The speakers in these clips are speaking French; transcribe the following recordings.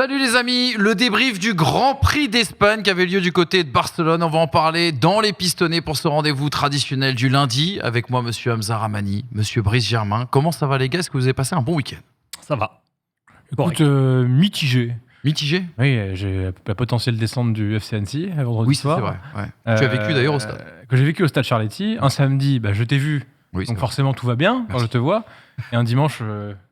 Salut les amis, le débrief du Grand Prix d'Espagne qui avait lieu du côté de Barcelone. On va en parler dans les pistonnés pour ce rendez-vous traditionnel du lundi. Avec moi, monsieur Hamza Ramani, monsieur Brice Germain. Comment ça va les gars? Est-ce que vous avez passé un bon week-end? Ça va. Écoute, mitigé. Mitigé? Oui, j'ai la potentielle descente du FC Annecy vendredi Oui, soir. c'est vrai. Ouais. Tu as vécu d'ailleurs au stade. Que j'ai vécu au stade Charletti. Un samedi, je t'ai vu, Oui, donc forcément tout va bien quand je te vois. Et un dimanche,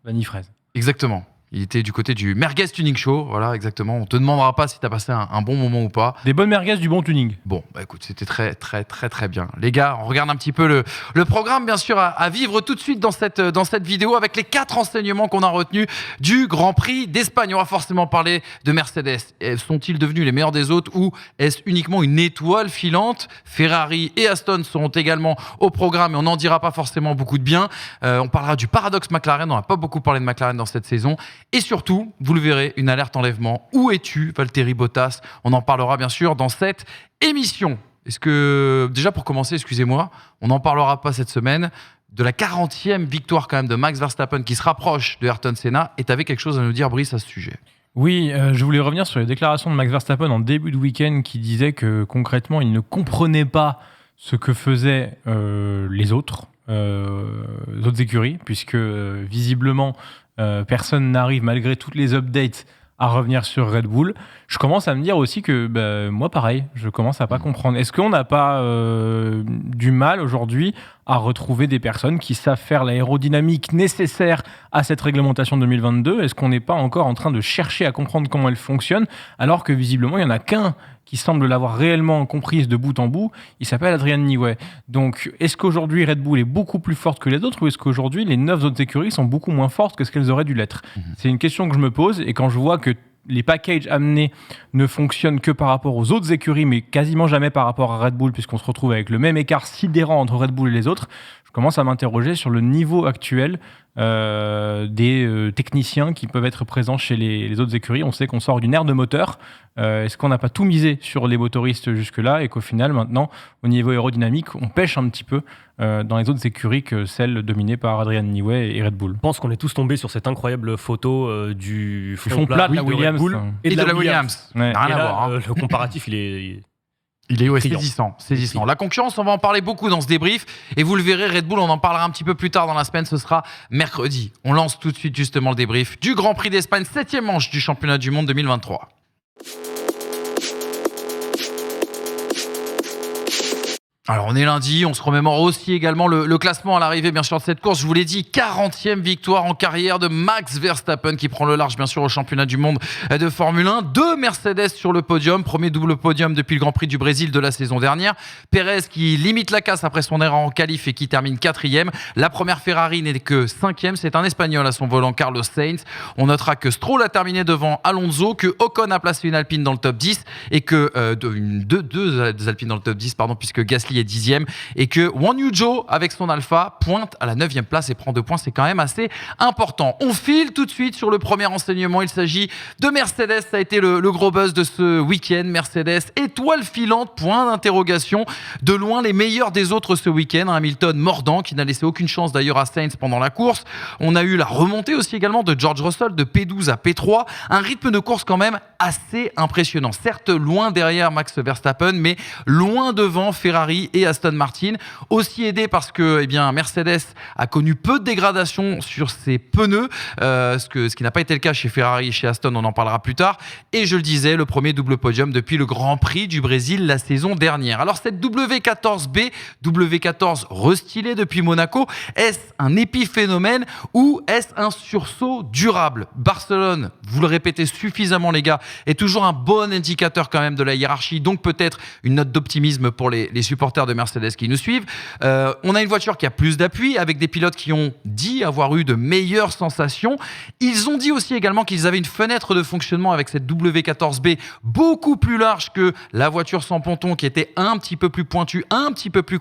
vanille fraise. Exactement. Il était du côté du Merguez Tuning Show, voilà, exactement. On te demandera pas si tu as passé un bon moment ou pas. Des bonnes merguez, du bon tuning. Bon, écoute, c'était très bien. Les gars, on regarde un petit peu le programme, bien sûr, à vivre tout de suite dans cette vidéo avec les 4 enseignements qu'on a retenus du Grand Prix d'Espagne. On va forcément parler de Mercedes. Sont-ils devenus les meilleurs des autres ou est-ce uniquement une étoile filante? Ferrari et Aston seront également au programme et on n'en dira pas forcément beaucoup de bien. On parlera du paradoxe McLaren. On n'a pas beaucoup parlé de McLaren dans cette saison. Et surtout, vous le verrez, une alerte enlèvement. Où es-tu, Valtteri Bottas? On en parlera bien sûr dans cette émission. Est-ce que, déjà pour commencer, excusez-moi, on n'en parlera pas cette semaine, de la 40e victoire quand même de Max Verstappen qui se rapproche de Ayrton Senna. Et tu avais quelque chose à nous dire, Brice, à ce sujet? Oui, je voulais revenir sur les déclarations de Max Verstappen en début de week-end qui disait que concrètement, il ne comprenait pas ce que faisaient les autres écuries, puisque visiblement, personne n'arrive, malgré toutes les updates, à revenir sur Red Bull. Je commence à me dire aussi que moi, pareil, je commence à pas comprendre. Est-ce qu'on n'a pas du mal aujourd'hui à retrouver des personnes qui savent faire l'aérodynamique nécessaire à cette réglementation 2022? Est-ce qu'on n'est pas encore en train de chercher à comprendre comment elle fonctionne, alors que visiblement, il n'y en a qu'un qui semble l'avoir réellement comprise de bout en bout, il s'appelle Adrian Newey. Donc, est-ce qu'aujourd'hui Red Bull est beaucoup plus forte que les autres ou est-ce qu'aujourd'hui les 9 autres écuries sont beaucoup moins fortes que ce qu'elles auraient dû l'être? C'est une question que je me pose et quand je vois que les packages amenés ne fonctionnent que par rapport aux autres écuries, mais quasiment jamais par rapport à Red Bull, puisqu'on se retrouve avec le même écart sidérant entre Red Bull et les autres, je commence à m'interroger sur le niveau actuel des techniciens qui peuvent être présents chez les autres écuries. On sait qu'on sort d'une ère de moteur. Est-ce qu'on n'a pas tout misé sur les motoristes jusque-là et qu'au final, maintenant, au niveau aérodynamique, on pêche un petit peu dans les autres écuries que celles dominées par Adrian Newey et Red Bull? Je pense qu'on est tous tombés sur cette incroyable photo du fond plat de la Williams Red Bull et de la Williams. Ouais. Rien Et à là, voir. le comparatif, il est Saisissant. La concurrence, on va en parler beaucoup dans ce débrief. Et vous le verrez, Red Bull, on en parlera un petit peu plus tard dans la semaine. Ce sera mercredi. On lance tout de suite justement le débrief du Grand Prix d'Espagne, 7e manche du championnat du monde 2023. Alors on est lundi, on se remémore aussi également le classement à l'arrivée bien sûr de cette course. Je vous l'ai dit, 40e victoire en carrière de Max Verstappen qui prend le large bien sûr au championnat du monde de Formule 1. 2 Mercedes sur le podium, premier double podium depuis le Grand Prix du Brésil de la saison dernière. Pérez qui limite la casse après son erreur en qualif et qui termine 4e. La première Ferrari n'est que 5e, c'est un Espagnol à son volant, Carlos Sainz. On notera que Stroll a terminé devant Alonso, que Ocon a placé une Alpine dans le top 10 et que deux Alpines dans le top 10 puisque Gasly est 10e et que Guan Yu Zhou avec son Alpha pointe à la 9e place et prend 2 points, c'est quand même assez important. On file tout de suite sur le premier renseignement, il s'agit de Mercedes, ça a été le gros buzz de ce week-end. Mercedes, étoile filante, point d'interrogation, de loin les meilleurs des autres ce week-end. Hamilton mordant qui n'a laissé aucune chance d'ailleurs à Sainz pendant la course. On a eu la remontée aussi également de George Russell de P12 à P3, un rythme de course quand même assez impressionnant. Certes loin derrière Max Verstappen, mais loin devant Ferrari et Aston Martin, aussi aidé parce que Mercedes a connu peu de dégradation sur ses pneus, ce qui n'a pas été le cas chez Ferrari et chez Aston, on en parlera plus tard. Et je le disais, le premier double podium depuis le Grand Prix du Brésil la saison dernière. Alors cette W14B, W14 restylée depuis Monaco, est-ce un épiphénomène ou est-ce un sursaut durable? Barcelone, vous le répétez suffisamment les gars, est toujours un bon indicateur quand même de la hiérarchie, donc peut-être une note d'optimisme pour les supporters de Mercedes qui nous suivent. On a une voiture qui a plus d'appui avec des pilotes qui ont dit avoir eu de meilleures sensations. Ils ont dit aussi également qu'ils avaient une fenêtre de fonctionnement avec cette W14B beaucoup plus large que la voiture sans ponton qui était un petit peu plus pointue, un petit peu plus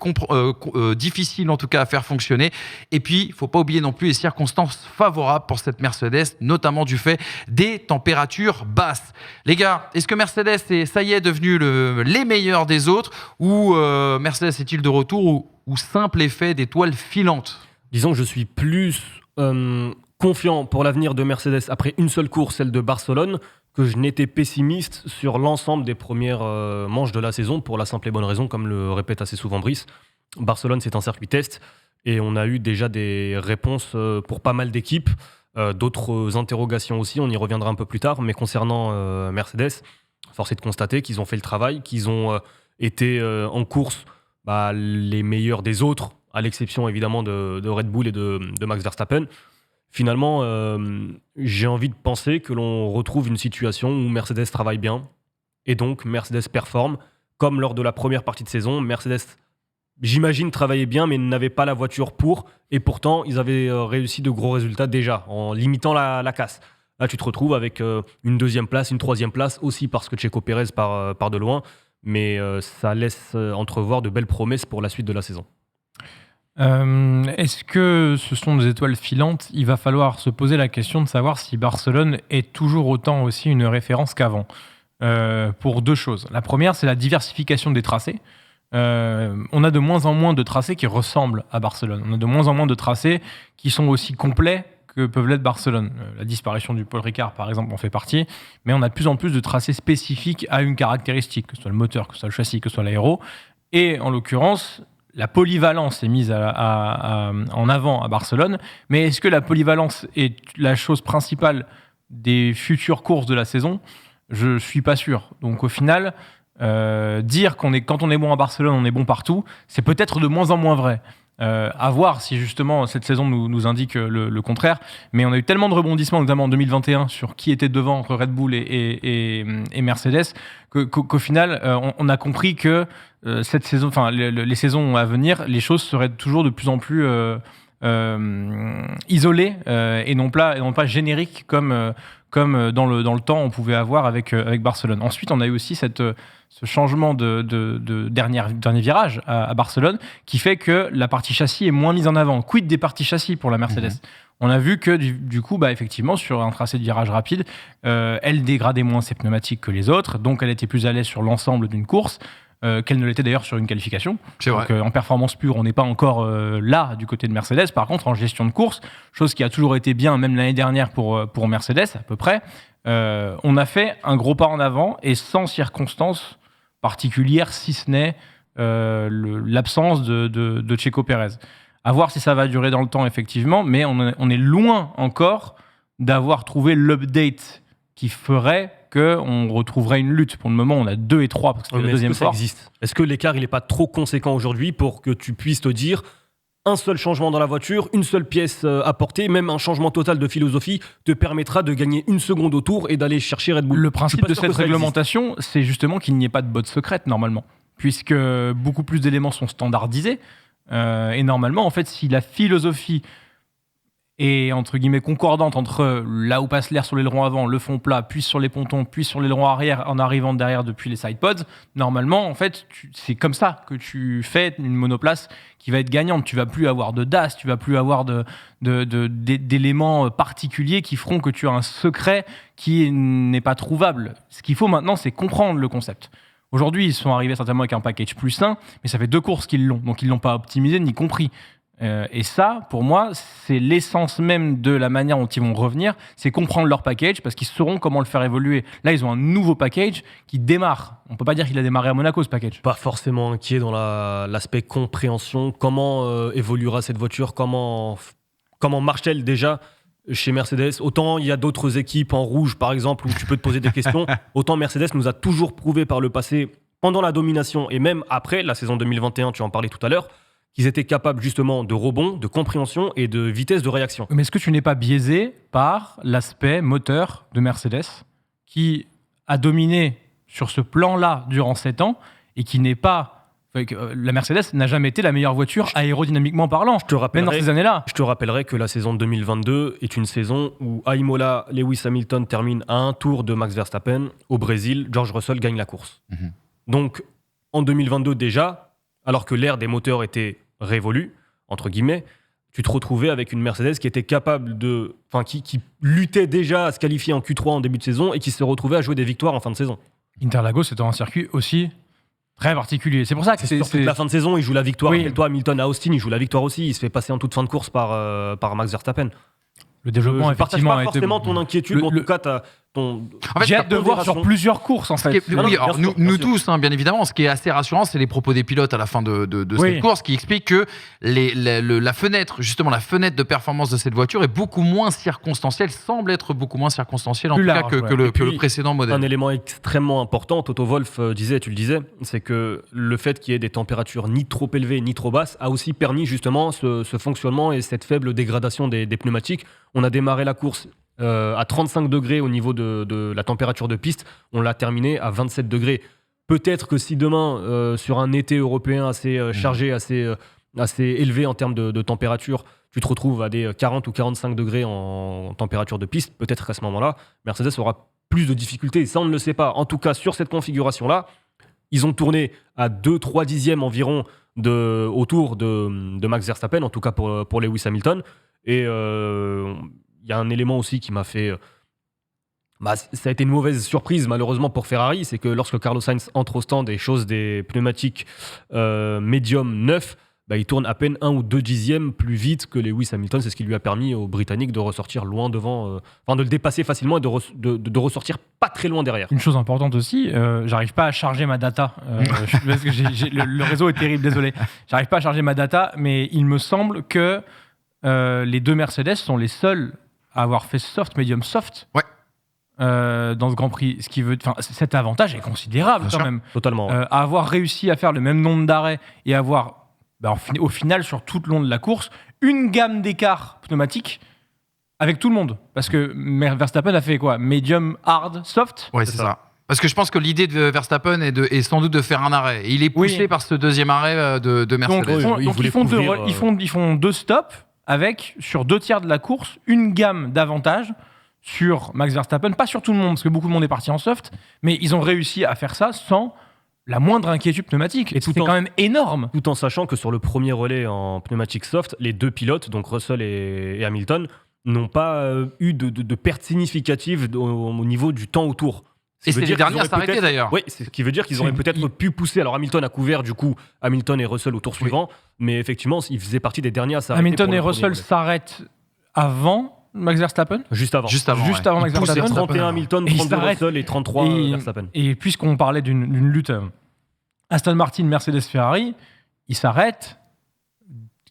difficile en tout cas à faire fonctionner. Et puis, il ne faut pas oublier non plus les circonstances favorables pour cette Mercedes, notamment du fait des températures basses. Les gars, est-ce que Mercedes est, ça y est, devenu les meilleurs des autres ou Mercedes est-il de retour ou simple effet d'étoile filante? Disons que je suis plus confiant pour l'avenir de Mercedes après une seule course, celle de Barcelone, que je n'étais pessimiste sur l'ensemble des premières manches de la saison, pour la simple et bonne raison, comme le répète assez souvent Brice. Barcelone, c'est un circuit test, et on a eu déjà des réponses pour pas mal d'équipes, d'autres interrogations aussi, on y reviendra un peu plus tard, mais concernant Mercedes, force est de constater qu'ils ont fait le travail, qu'ils ont été en course les meilleurs des autres, à l'exception évidemment de Red Bull et de Max Verstappen. Finalement, j'ai envie de penser que l'on retrouve une situation où Mercedes travaille bien, et donc Mercedes performe, comme lors de la première partie de saison. Mercedes, j'imagine, travaillait bien, mais n'avait pas la voiture pour, et pourtant, ils avaient réussi de gros résultats déjà, en limitant la casse. Là, tu te retrouves avec une deuxième place, une troisième place, aussi parce que Checo Pérez part de loin, mais ça laisse entrevoir de belles promesses pour la suite de la saison. Est-ce que ce sont des étoiles filantes ? Il va falloir se poser la question de savoir si Barcelone est toujours autant aussi une référence qu'avant. Pour deux choses. La première, c'est la diversification des tracés. On a de moins en moins de tracés qui ressemblent à Barcelone. On a de moins en moins de tracés qui sont aussi complets que peuvent l'être Barcelone. La disparition du Paul Ricard, par exemple, en fait partie. Mais on a de plus en plus de tracés spécifiques à une caractéristique, que ce soit le moteur, que ce soit le châssis, que ce soit l'aéro. Et en l'occurrence, la polyvalence est mise en avant à Barcelone, mais est-ce que la polyvalence est la chose principale des futures courses de la saison ? Je ne suis pas sûr. Donc au final, dire quand on est bon à Barcelone, on est bon partout, c'est peut-être de moins en moins vrai. À voir si justement cette saison nous indique le contraire, mais on a eu tellement de rebondissements, notamment en 2021, sur qui était devant entre Red Bull et Mercedes, qu'au final, on a compris que cette saison, les saisons à venir, les choses seraient toujours de plus en plus isolées et non pas génériques comme dans le temps on pouvait avoir avec Barcelone. Ensuite, on a eu aussi ce changement de dernier virage à Barcelone qui fait que la partie châssis est moins mise en avant. Quid des parties châssis pour la Mercedes ? On a vu que du coup, effectivement, sur un tracé de virage rapide, elle dégradait moins ses pneumatiques que les autres, donc elle était plus à l'aise sur l'ensemble d'une course, qu'elle ne l'était d'ailleurs sur une qualification. C'est vrai. Donc, en performance pure, on n'est pas encore là du côté de Mercedes. Par contre, en gestion de course, chose qui a toujours été bien, même l'année dernière pour Mercedes, à peu près, on a fait un gros pas en avant et sans circonstances particulières, si ce n'est l'absence de Checo Pérez. À voir si ça va durer dans le temps, effectivement, mais on est loin encore d'avoir trouvé l'update qui ferait qu'on retrouverait une lutte. Pour le moment, on a 2 et 3 parce que c'est la deuxième force. Est-ce que l'écart n'est pas trop conséquent aujourd'hui pour que tu puisses te dire un seul changement dans la voiture, une seule pièce apportée, même un changement total de philosophie te permettra de gagner une seconde au tour et d'aller chercher Red Bull? Le principe de cette réglementation, c'est justement qu'il n'y ait pas de botte secrète normalement, puisque beaucoup plus d'éléments sont standardisés. Et normalement, en fait, si la philosophie est entre guillemets concordante entre là où passe l'air sur l'aileron avant, le fond plat, puis sur les pontons, puis sur l'aileron arrière en arrivant derrière depuis les sidepods, normalement, en fait, c'est comme ça que tu fais une monoplace qui va être gagnante. Tu vas plus avoir de DAS, tu vas plus avoir d'éléments particuliers qui feront que tu as un secret qui n'est pas trouvable. Ce qu'il faut maintenant, c'est comprendre le concept. Aujourd'hui, ils sont arrivés certainement avec un package plus sain, mais ça fait 2 courses qu'ils l'ont, donc ils ne l'ont pas optimisé ni compris. Et ça, pour moi, c'est l'essence même de la manière dont ils vont revenir, c'est comprendre leur package, parce qu'ils sauront comment le faire évoluer. Là, ils ont un nouveau package qui démarre. On ne peut pas dire qu'il a démarré à Monaco, ce package. Pas forcément inquiet dans l'aspect compréhension. Comment évoluera cette voiture ? Comment marche-t-elle déjà chez Mercedes ? Autant il y a d'autres équipes en rouge, par exemple, où tu peux te poser des questions, autant Mercedes nous a toujours prouvé par le passé, pendant la domination et même après la saison 2021, tu en parlais tout à l'heure, qu'ils étaient capables justement de rebond, de compréhension et de vitesse de réaction. Mais est-ce que tu n'es pas biaisé par l'aspect moteur de Mercedes qui a dominé sur ce plan-là durant 7 ans et qui n'est pas... La Mercedes n'a jamais été la meilleure voiture aérodynamiquement parlant, même dans ces années-là. Je te rappellerai que la saison 2022 est une saison où à Imola, Lewis Hamilton termine à 1 tour de Max Verstappen. Au Brésil, George Russell gagne la course. Donc, en 2022 déjà, alors que l'ère des moteurs était révolue, entre guillemets, tu te retrouvais avec une Mercedes qui était capable de... Enfin, qui luttait déjà à se qualifier en Q3 en début de saison et qui se retrouvait à jouer des victoires en fin de saison. Interlagos, c'est un circuit aussi très particulier. C'est pour ça que c'est surtout que la fin de saison, il joue la victoire. Oui. Toi, Hamilton à Austin, il joue la victoire aussi. Il se fait passer en toute fin de course par Max Verstappen. Le développement, je partage pas forcément ton inquiétude. En tout cas, J'ai hâte de voir sur plusieurs courses, en fait. Nous tous, bien évidemment, ce qui est assez rassurant, c'est les propos des pilotes à la fin de cette course qui expliquent que la fenêtre de performance de cette voiture est beaucoup moins circonstancielle, semble être beaucoup moins circonstancielle en tout cas que le précédent modèle. Un élément extrêmement important, Toto Wolff tu le disais, c'est que le fait qu'il y ait des températures ni trop élevées ni trop basses a aussi permis justement ce fonctionnement et cette faible dégradation des pneumatiques. On a démarré la course à 35 degrés au niveau de la température de piste, on l'a terminé à 27 degrés. Peut-être que si demain, sur un été européen assez chargé, assez élevé en termes de température, tu te retrouves à des 40 ou 45 degrés en température de piste, peut-être qu'à ce moment-là, Mercedes aura plus de difficultés. Ça, on ne le sait pas. En tout cas, sur cette configuration-là, ils ont tourné à 2-3 dixièmes environ autour de Max Verstappen, en tout cas pour Lewis Hamilton. Et il y a un élément aussi qui m'a fait... ça a été une mauvaise surprise malheureusement pour Ferrari, c'est que lorsque Carlos Sainz entre au stand et chose des pneumatiques médium neufs, il tourne à peine 1 ou 2 dixièmes plus vite que Lewis Hamilton. C'est ce qui lui a permis aux Britanniques de ressortir loin devant, de le dépasser facilement et de ressortir pas très loin derrière. Une chose importante aussi, j'arrive pas à charger ma data. Parce que le réseau est terrible, désolé. J'arrive pas à charger ma data, mais il me semble que les deux Mercedes sont les seuls à avoir fait soft, medium soft. Ouais. Dans ce Grand Prix, ce qui veut, cet avantage est considérable quand même. Totalement. À avoir réussi à faire le même nombre d'arrêts et avoir au final, sur tout le long de la course, une gamme d'écart pneumatique avec tout le monde. Parce que Verstappen a fait quoi ? Medium, hard, soft ? Ouais, c'est ça. Parce que je pense que l'idée de Verstappen est sans doute de faire un arrêt. Et il est poussé par ce deuxième arrêt de Mercedes. Donc ils font 2 stops avec, sur 2 tiers de la course, une gamme d'avantages sur Max Verstappen. Pas sur tout le monde, parce que beaucoup de monde est parti en soft, mais ils ont réussi à faire ça sans la moindre inquiétude pneumatique. Et c'est quand même énorme. Tout en sachant que sur le premier relais en pneumatique soft, les deux pilotes, donc Russell et Hamilton, n'ont pas eu de perte significative au niveau du temps autour. Et c'est les derniers à s'arrêter d'ailleurs. Oui, ce qui veut dire qu'ils auraient peut-être pu pousser. Alors Hamilton a couvert du coup Hamilton et Russell au tour suivant, mais effectivement, ils faisaient partie des derniers à s'arrêter. Hamilton et Russell s'arrêtent avant Max Verstappen ? Juste avant Max Verstappen. 31 Hamilton, 32 Russell et 33 Verstappen. Et puisqu'on parlait d'une lutte Aston Martin, Mercedes, Ferrari, ils s'arrêtent.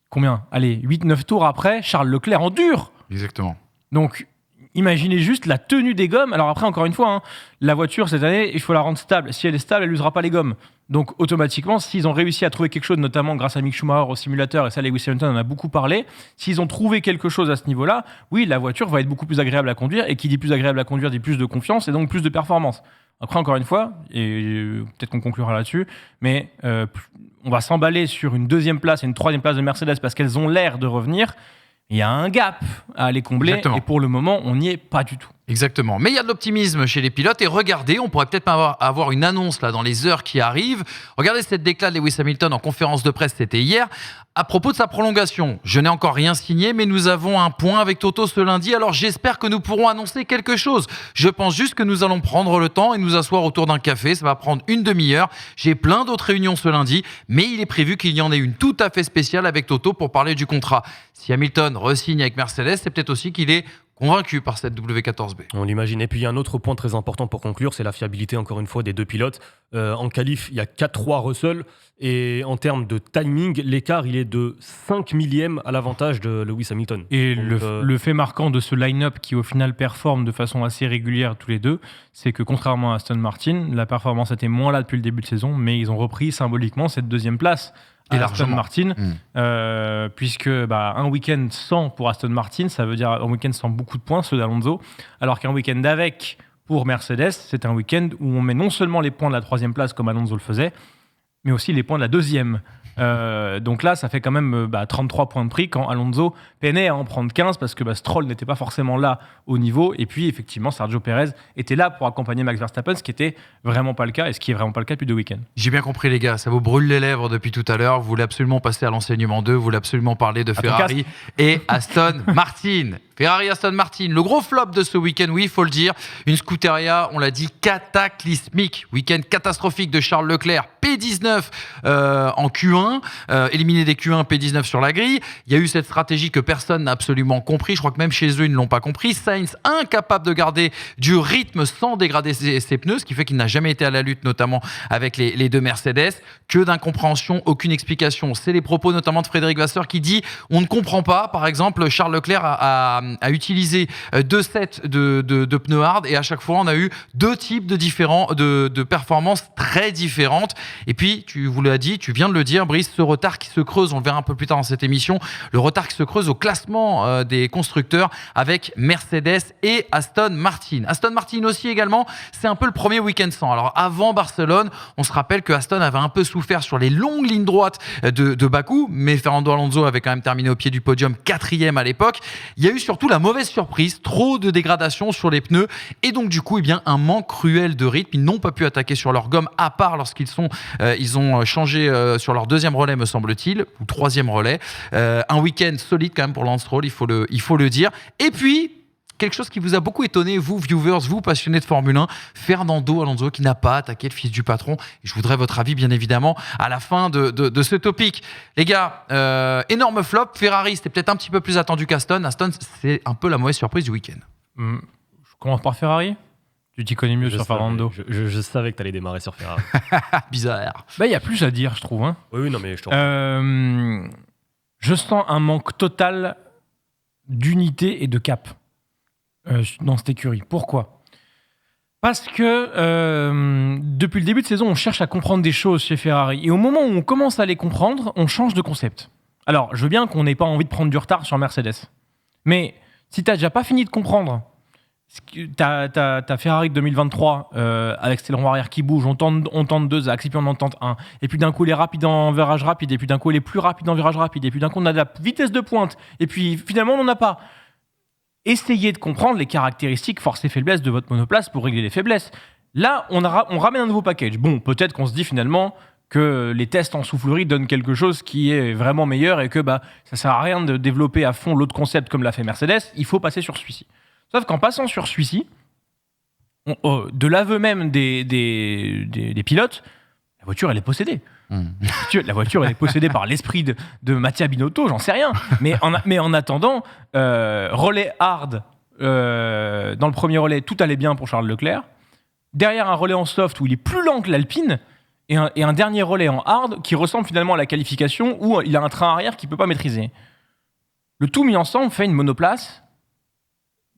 Combien ? Allez, 8-9 tours après, Charles Leclerc en dur. Exactement. Donc, imaginez juste la tenue des gommes. Alors après, encore une fois, la voiture, cette année, il faut la rendre stable. Si elle est stable, elle n'usera pas les gommes. Donc, automatiquement, s'ils ont réussi à trouver quelque chose, notamment grâce à Mick Schumacher au simulateur, et ça, Lewis Hamilton en a beaucoup parlé, s'ils ont trouvé quelque chose à ce niveau-là, oui, la voiture va être beaucoup plus agréable à conduire. Et qui dit plus agréable à conduire, dit plus de confiance et donc plus de performance. Après, encore une fois, et peut-être qu'on conclura là-dessus, mais on va s'emballer sur une 2e place et une 3e place de Mercedes parce qu'elles ont l'air de revenir. Il y a un gap à aller combler. Exactement. Et pour le moment, on n'y est pas du tout. Exactement. Mais il y a de l'optimisme chez les pilotes. Et regardez, on pourrait peut-être avoir une annonce là dans les heures qui arrivent. Regardez cette déclat de Lewis Hamilton en conférence de presse, c'était hier, à propos de sa prolongation. Je n'ai encore rien signé, mais nous avons un point avec Toto ce lundi. Alors j'espère que nous pourrons annoncer quelque chose. Je pense juste que nous allons prendre le temps et nous asseoir autour d'un café. Ça va prendre une demi-heure. J'ai plein d'autres réunions ce lundi, mais il est prévu qu'il y en ait une tout à fait spéciale avec Toto pour parler du contrat. Si Hamilton re-signe avec Mercedes, c'est peut-être aussi qu'il est convaincu par cette W14B. On l'imagine. Et puis il y a un autre point très important pour conclure, c'est la fiabilité encore une fois des deux pilotes. En qualif, il y a 4-3 Russell et en termes de timing, l'écart il est de 5 millièmes à l'avantage de Lewis Hamilton. Et donc, le fait marquant de ce line-up qui au final performe de façon assez régulière tous les deux, c'est que contrairement à Aston Martin, la performance était moins là depuis le début de saison, mais ils ont repris symboliquement cette 2e place. Et Aston Martin, puisque un week-end sans pour Aston Martin, ça veut dire un week-end sans beaucoup de points, ceux d'Alonso, alors qu'un week-end avec pour Mercedes, c'est un week-end où on met non seulement les points de la 3e place comme Alonso le faisait, mais aussi les points de la 2e. Donc là, ça fait quand même 33 points de prix quand Alonso peinait à en prendre 15 parce que Stroll n'était pas forcément là au niveau. Et puis, effectivement, Sergio Pérez était là pour accompagner Max Verstappen, ce qui n'était vraiment pas le cas et ce qui est vraiment pas le cas depuis 2 week-ends. J'ai bien compris, les gars. Ça vous brûle les lèvres depuis tout à l'heure. Vous voulez absolument passer à l'enseignement 2. Vous voulez absolument parler de Ferrari et Aston Martin. Ferrari Aston Martin, le gros flop de ce week-end, oui, il faut le dire. Une Scuderia, on l'a dit, cataclysmique. Week-end catastrophique de Charles Leclerc. P19 en Q1, éliminé des Q1, P19 sur la grille. Il y a eu cette stratégie que personne n'a absolument compris. Je crois que même chez eux, ils ne l'ont pas compris. Sainz, incapable de garder du rythme sans dégrader ses pneus, ce qui fait qu'il n'a jamais été à la lutte, notamment avec les deux Mercedes. Que d'incompréhension, aucune explication. C'est les propos notamment de Frédéric Vasseur qui dit on ne comprend pas. Par exemple, Charles Leclerc a utilisé 2 sets de pneus hard et à chaque fois, on a eu 2 types de performances très différentes. Et puis, tu viens de le dire, Brice, ce retard qui se creuse, on le verra un peu plus tard dans cette émission, le retard qui se creuse au classement des constructeurs avec Mercedes et Aston Martin. Aston Martin aussi également, c'est un peu le premier week-end sans. Alors avant Barcelone, on se rappelle que Aston avait un peu souffert sur les longues lignes droites de Bakou, mais Fernando Alonso avait quand même terminé au pied du podium 4e à l'époque. Il y a eu surtout la mauvaise surprise, trop de dégradation sur les pneus et donc du coup, un manque cruel de rythme. Ils n'ont pas pu attaquer sur leur gomme à part lorsqu'ils ont changé sur leur 2e relais, me semble-t-il, ou 3e relais. Un week-end solide quand même pour Lance Stroll, il faut le dire. Et puis, quelque chose qui vous a beaucoup étonné, vous, viewers, vous, passionnés de Formule 1, Fernando Alonso qui n'a pas attaqué le fils du patron. Et je voudrais votre avis, bien évidemment, à la fin de ce topic. Les gars, énorme flop. Ferrari, c'était peut-être un petit peu plus attendu qu'Aston. Aston, c'est un peu la mauvaise surprise du week-end. Je commence par Ferrari. Tu t'y connais mieux sur Fernando. Je savais que tu allais démarrer sur Ferrari. Bizarre. Il y a plus à dire, je trouve. Hein. Oui, non, mais je te Je sens un manque total d'unité et de cap dans cette écurie. Pourquoi ? Parce que depuis le début de saison, on cherche à comprendre des choses chez Ferrari. Et au moment où on commence à les comprendre, on change de concept. Alors, je veux bien qu'on n'ait pas envie de prendre du retard sur Mercedes. Mais si tu n'as déjà pas fini de comprendre, t'as Ferrari de 2023 avec cet aileron arrière qui bouge, on tente 2 axes, et puis on en tente 1. Et puis d'un coup, il est rapide en virage rapide, et puis d'un coup, il est plus rapide en virage rapide, et puis d'un coup, on a de la vitesse de pointe, et puis finalement, on n'en a pas. Essayez de comprendre les caractéristiques forces et faiblesses de votre monoplace pour régler les faiblesses. Là, on ramène un nouveau package. Bon, peut-être qu'on se dit finalement que les tests en soufflerie donnent quelque chose qui est vraiment meilleur et que ça sert à rien de développer à fond l'autre concept comme l'a fait Mercedes. Il faut passer sur celui-ci. Sauf qu'en passant sur celui-ci, de l'aveu même des pilotes, la voiture, elle est possédée. La voiture, elle est possédée par l'esprit de Mattia Binotto, j'en sais rien. Mais en attendant, relais hard, dans le premier relais, tout allait bien pour Charles Leclerc. Derrière, un relais en soft où il est plus lent que l'Alpine. Et un dernier relais en hard qui ressemble finalement à la qualification où il a un train arrière qu'il ne peut pas maîtriser. Le tout mis ensemble fait une monoplace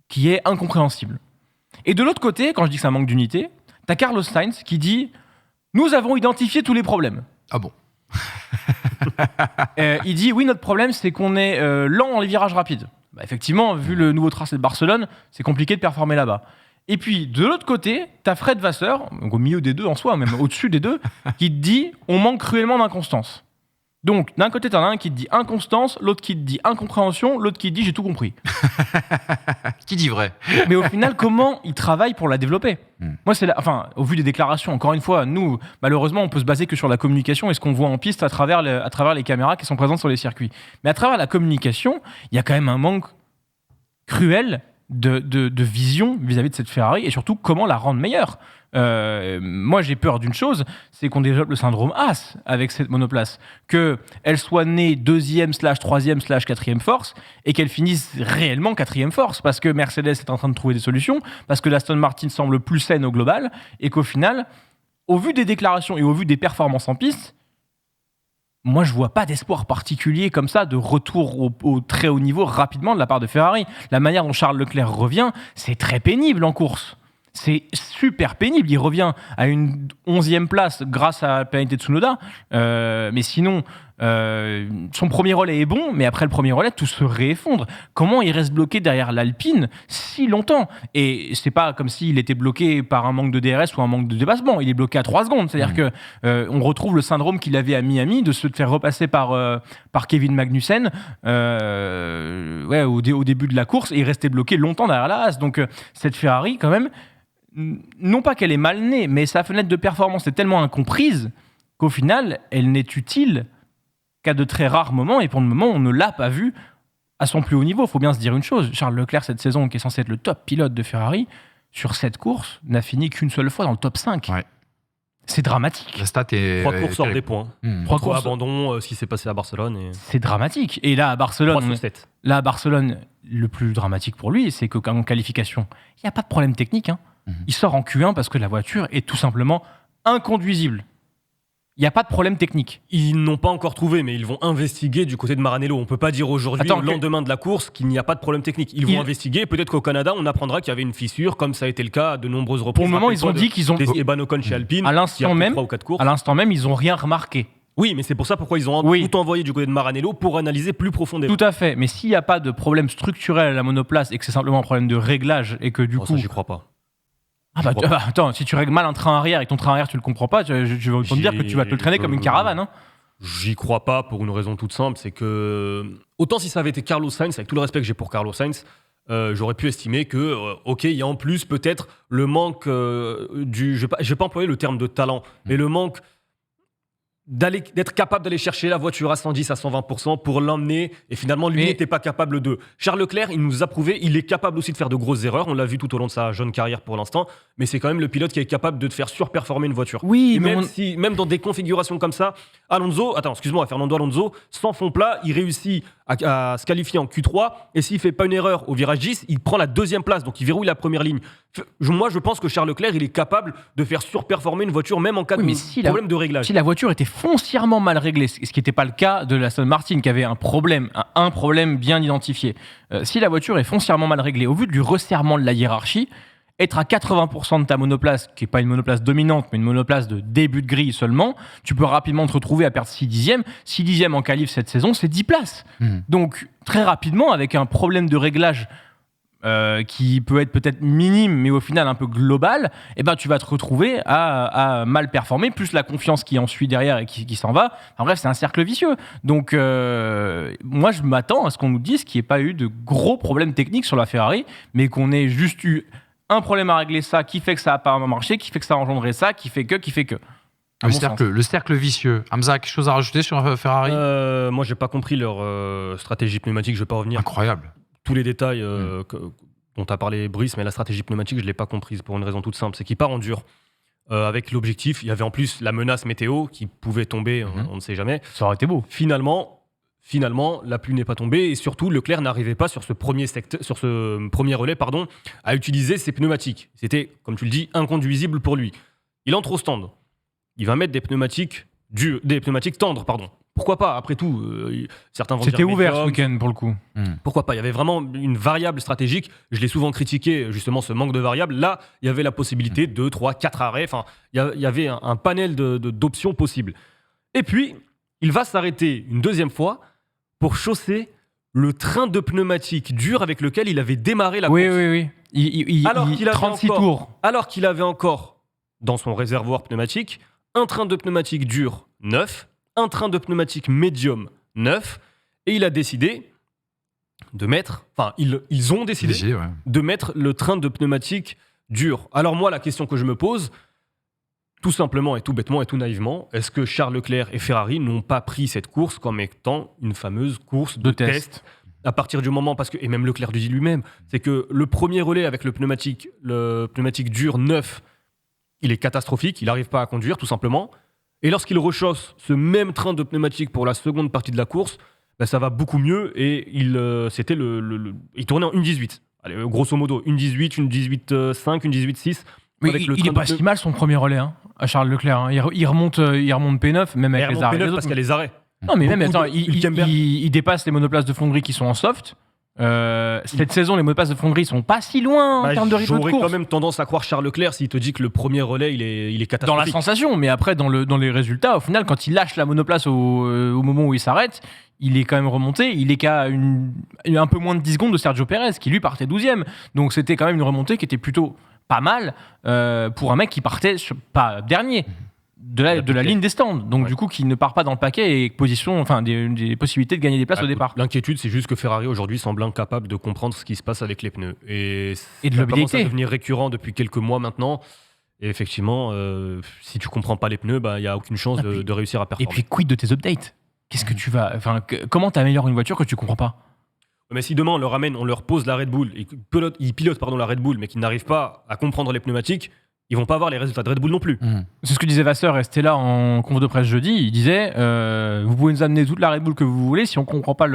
qui est incompréhensible. Et de l'autre côté, quand je dis que c'est un manque d'unité, t'as Carlos Sainz qui dit « Nous avons identifié tous les problèmes ». Ah bon. Il dit « Oui, notre problème, c'est qu'on est lent dans les virages rapides ». Effectivement, vu le nouveau tracé de Barcelone, c'est compliqué de performer là-bas. Et puis, de l'autre côté, t'as Fred Vasseur, au milieu des deux en soi, même au-dessus des deux, qui te dit « On manque cruellement d'inconstance ». Donc, d'un côté, t'en as un qui te dit inconstance, l'autre qui te dit incompréhension, l'autre qui te dit j'ai tout compris. Qui dit vrai. Mais au final, comment ils travaillent pour la développer ? Moi, au vu des déclarations, encore une fois, nous, malheureusement, on peut se baser que sur la communication et ce qu'on voit en piste à travers les caméras qui sont présentes sur les circuits. Mais à travers la communication, il y a quand même un manque cruel de vision vis-à-vis de cette Ferrari et surtout comment la rendre meilleure. Moi, j'ai peur d'une chose, c'est qu'on développe le syndrome As avec cette monoplace, qu'elle soit née 2e, / 3e, / 4e force et qu'elle finisse réellement 4e force parce que Mercedes est en train de trouver des solutions, parce que l'Aston Martin semble plus saine au global et qu'au final, au vu des déclarations et au vu des performances en piste, moi, je vois pas d'espoir particulier comme ça de retour au très haut niveau rapidement de la part de Ferrari. La manière dont Charles Leclerc revient, c'est très pénible en course. C'est super pénible. Il revient à une 11e place grâce à la pénalité de Tsunoda. Mais sinon, son premier relais est bon, mais après le premier relais, tout se réeffondre. Comment il reste bloqué derrière l'Alpine si longtemps ? Et c'est pas comme s'il était bloqué par un manque de DRS ou un manque de dépassement. Il est bloqué à 3 secondes. C'est-à-dire que on retrouve le syndrome qu'il avait à Miami de se faire repasser par Kevin Magnussen au début de la course et il restait bloqué longtemps derrière la Haas. Donc cette Ferrari, quand même, non pas qu'elle est mal née, mais sa fenêtre de performance est tellement incomprise qu'au final, elle n'est utile qu'à de très rares moments, et pour le moment, on ne l'a pas vu à son plus haut niveau. Il faut bien se dire une chose. Charles Leclerc, cette saison, qui est censé être le top pilote de Ferrari, sur 7 courses, n'a fini qu'une seule fois dans le top 5. Ouais. C'est dramatique. La stat est. 3 courses hors des points. 3 3 courses. abandons, ce qui s'est passé à Barcelone. Et... C'est dramatique. Et là, à Barcelone, 3 sur 7. là, à Barcelone, le plus dramatique pour lui, c'est qu'en qualification, il n'y a pas de problème technique. Il sort en Q1 parce que la voiture est tout simplement inconduisible. Il n'y a pas de problème technique. Ils n'ont pas encore trouvé, mais ils vont investiguer du côté de Maranello. On ne peut pas dire aujourd'hui, au lendemain de la course, qu'il n'y a pas de problème technique. Ils vont investiguer. Peut-être qu'au Canada, on apprendra qu'il y avait une fissure, comme ça a été le cas à de nombreuses reprises. Pour le moment, ils ont dit qu'ils ont... Esteban Ocon chez Alpine, à l'instant même, ils n'ont rien remarqué. Oui, mais c'est pour ça pourquoi ils ont tout envoyé du côté de Maranello pour analyser plus profondément. Tout à fait. Mais s'il n'y a pas de problème structurel à la monoplace et que c'est simplement un problème de réglage et que du coup... Ça, j'y crois pas. Attends, si tu règles mal un train arrière et ton train arrière tu le comprends pas, je vais te dire que tu vas te le traîner comme une caravane. J'y crois pas pour une raison toute simple, c'est que autant si ça avait été Carlos Sainz, avec tout le respect que j'ai pour Carlos Sainz, j'aurais pu estimer que il y a en plus peut-être le manque je vais pas employer le terme de talent, mais le manque d'être capable d'aller chercher la voiture à 110 à 120% pour l'emmener, et finalement lui n'était pas capable de. Charles Leclerc, il nous a prouvé, il est capable aussi de faire de grosses erreurs, on l'a vu tout au long de sa jeune carrière pour l'instant, mais c'est quand même le pilote qui est capable de te faire surperformer une voiture. Oui, et même dans des configurations comme ça, Fernando Alonso, sans fond plat, il réussit à se qualifier en Q3, et s'il fait pas une erreur au virage 10, il prend la deuxième place, donc il verrouille la première ligne. Moi, je pense que Charles Leclerc, il est capable de faire surperformer une voiture, même en cas de problème de réglage. Si la voiture était foncièrement mal réglée, ce qui n'était pas le cas de l'Aston Martin, qui avait un problème bien identifié. Si la voiture est foncièrement mal réglée, au vu du resserrement de la hiérarchie, être à 80% de ta monoplace, qui n'est pas une monoplace dominante, mais une monoplace de début de grille seulement, tu peux rapidement te retrouver à perdre 6 dixièmes. 6 dixièmes en qualif cette saison, c'est 10 places. Donc, très rapidement, avec un problème de réglage qui peut être peut-être minime, mais au final un peu global, tu vas te retrouver à mal performer, plus la confiance qui en suit derrière et qui s'en va. En bref, c'est un cercle vicieux. Donc, moi, je m'attends à ce qu'on nous dise qu'il n'y ait pas eu de gros problèmes techniques sur la Ferrari, mais qu'on ait juste eu un problème à régler, ça, qui fait que ça n'a pas marché, qui fait que ça a engendré ça, qui fait que. Le cercle vicieux. Hamza, quelque chose à rajouter sur Ferrari ? Moi, j'ai pas compris leur stratégie pneumatique, je vais pas revenir. Incroyable. Tous les détails dont a parlé Brice, mais la stratégie pneumatique, je l'ai pas comprise pour une raison toute simple, c'est qu'il part en dur. Avec l'objectif, il y avait en plus la menace météo qui pouvait tomber, on ne sait jamais. Ça aurait été beau. Finalement, la pluie n'est pas tombée et surtout, Leclerc n'arrivait pas sur ce premier relais à utiliser ses pneumatiques. C'était, comme tu le dis, inconduisible pour lui. Il entre au stand. Il va mettre des pneumatiques tendres, pardon. Pourquoi pas ? Après tout, certains vont dire... C'était ouvert ce week-end pour le coup. Pourquoi pas ? Il y avait vraiment une variable stratégique. Je l'ai souvent critiqué, justement, ce manque de variables. Là, il y avait la possibilité de 2, 3, 4 arrêts. Enfin, il y avait un panel d'options possibles. Et puis, il va s'arrêter une deuxième fois pour chausser le train de pneumatique dur avec lequel il avait démarré la course. Oui. Il 36 tours. Alors qu'il avait encore, dans son réservoir pneumatique, un train de pneumatique dur neuf, un train de pneumatique médium neuf, et il a décidé de mettre... Enfin, ils ont décidé de mettre le train de pneumatique dur. Alors moi, la question que je me pose... Tout simplement et tout bêtement et tout naïvement, est-ce que Charles Leclerc et Ferrari n'ont pas pris cette course comme étant une fameuse course de test à partir du moment, et même Leclerc le dit lui-même, c'est que le premier relais avec le pneumatique dur neuf, il est catastrophique, il n'arrive pas à conduire tout simplement. Et lorsqu'il rechausse ce même train de pneumatique pour la seconde partie de la course, ça va beaucoup mieux et il tournait en 1.18. Allez, grosso modo, 1.18, 1.18.5, 1.18.6. Oui, il n'est pas si mal son premier relais à Charles Leclerc. Il remonte P9, même avec les arrêts. P9 parce qu'il y a les arrêts. Non, mais même, attends, il dépasse les monoplaces de Fonderie qui sont en soft. Cette saison, les monoplaces de Fonderie sont pas si loin en termes de rythme de course. J'aurais quand même tendance à croire Charles Leclerc s'il te dit que le premier relais, il est catastrophique. Dans la sensation, mais après, dans les résultats, au final, quand il lâche la monoplace au moment où il s'arrête, il est quand même remonté. Il est qu'à un peu moins de 10 secondes de Sergio Pérez, qui lui partait 12e. Donc c'était quand même une remontée qui était plutôt pas mal pour un mec qui partait pas dernier de la ligne des stands, donc du coup qui ne part pas dans le paquet et des possibilités de gagner des places au départ. L'inquiétude, c'est juste que Ferrari aujourd'hui semble incapable de comprendre ce qui se passe avec les pneus et de ça commence à devenir récurrent depuis quelques mois maintenant. Et effectivement, si tu comprends pas les pneus, il y a aucune chance de réussir à performer. Et puis quid de tes updates ? Qu'est-ce que tu vas, comment t'améliores une voiture que tu comprends pas ? Mais si demain on leur pose la Red Bull, ils pilotent la Red Bull, mais qu'ils n'arrivent pas à comprendre les pneumatiques, ils vont pas avoir les résultats de Red Bull non plus. C'est ce que disait Vasseur, et c'était là en conf de presse jeudi. Il disait vous pouvez nous amener toute la Red Bull que vous voulez, si on comprend pas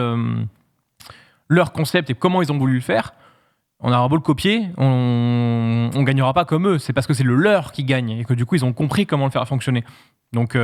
leur concept et comment ils ont voulu le faire, on aura beau le copier, on gagnera pas comme eux. C'est parce que c'est le leur qui gagne et que du coup ils ont compris comment le faire fonctionner. Donc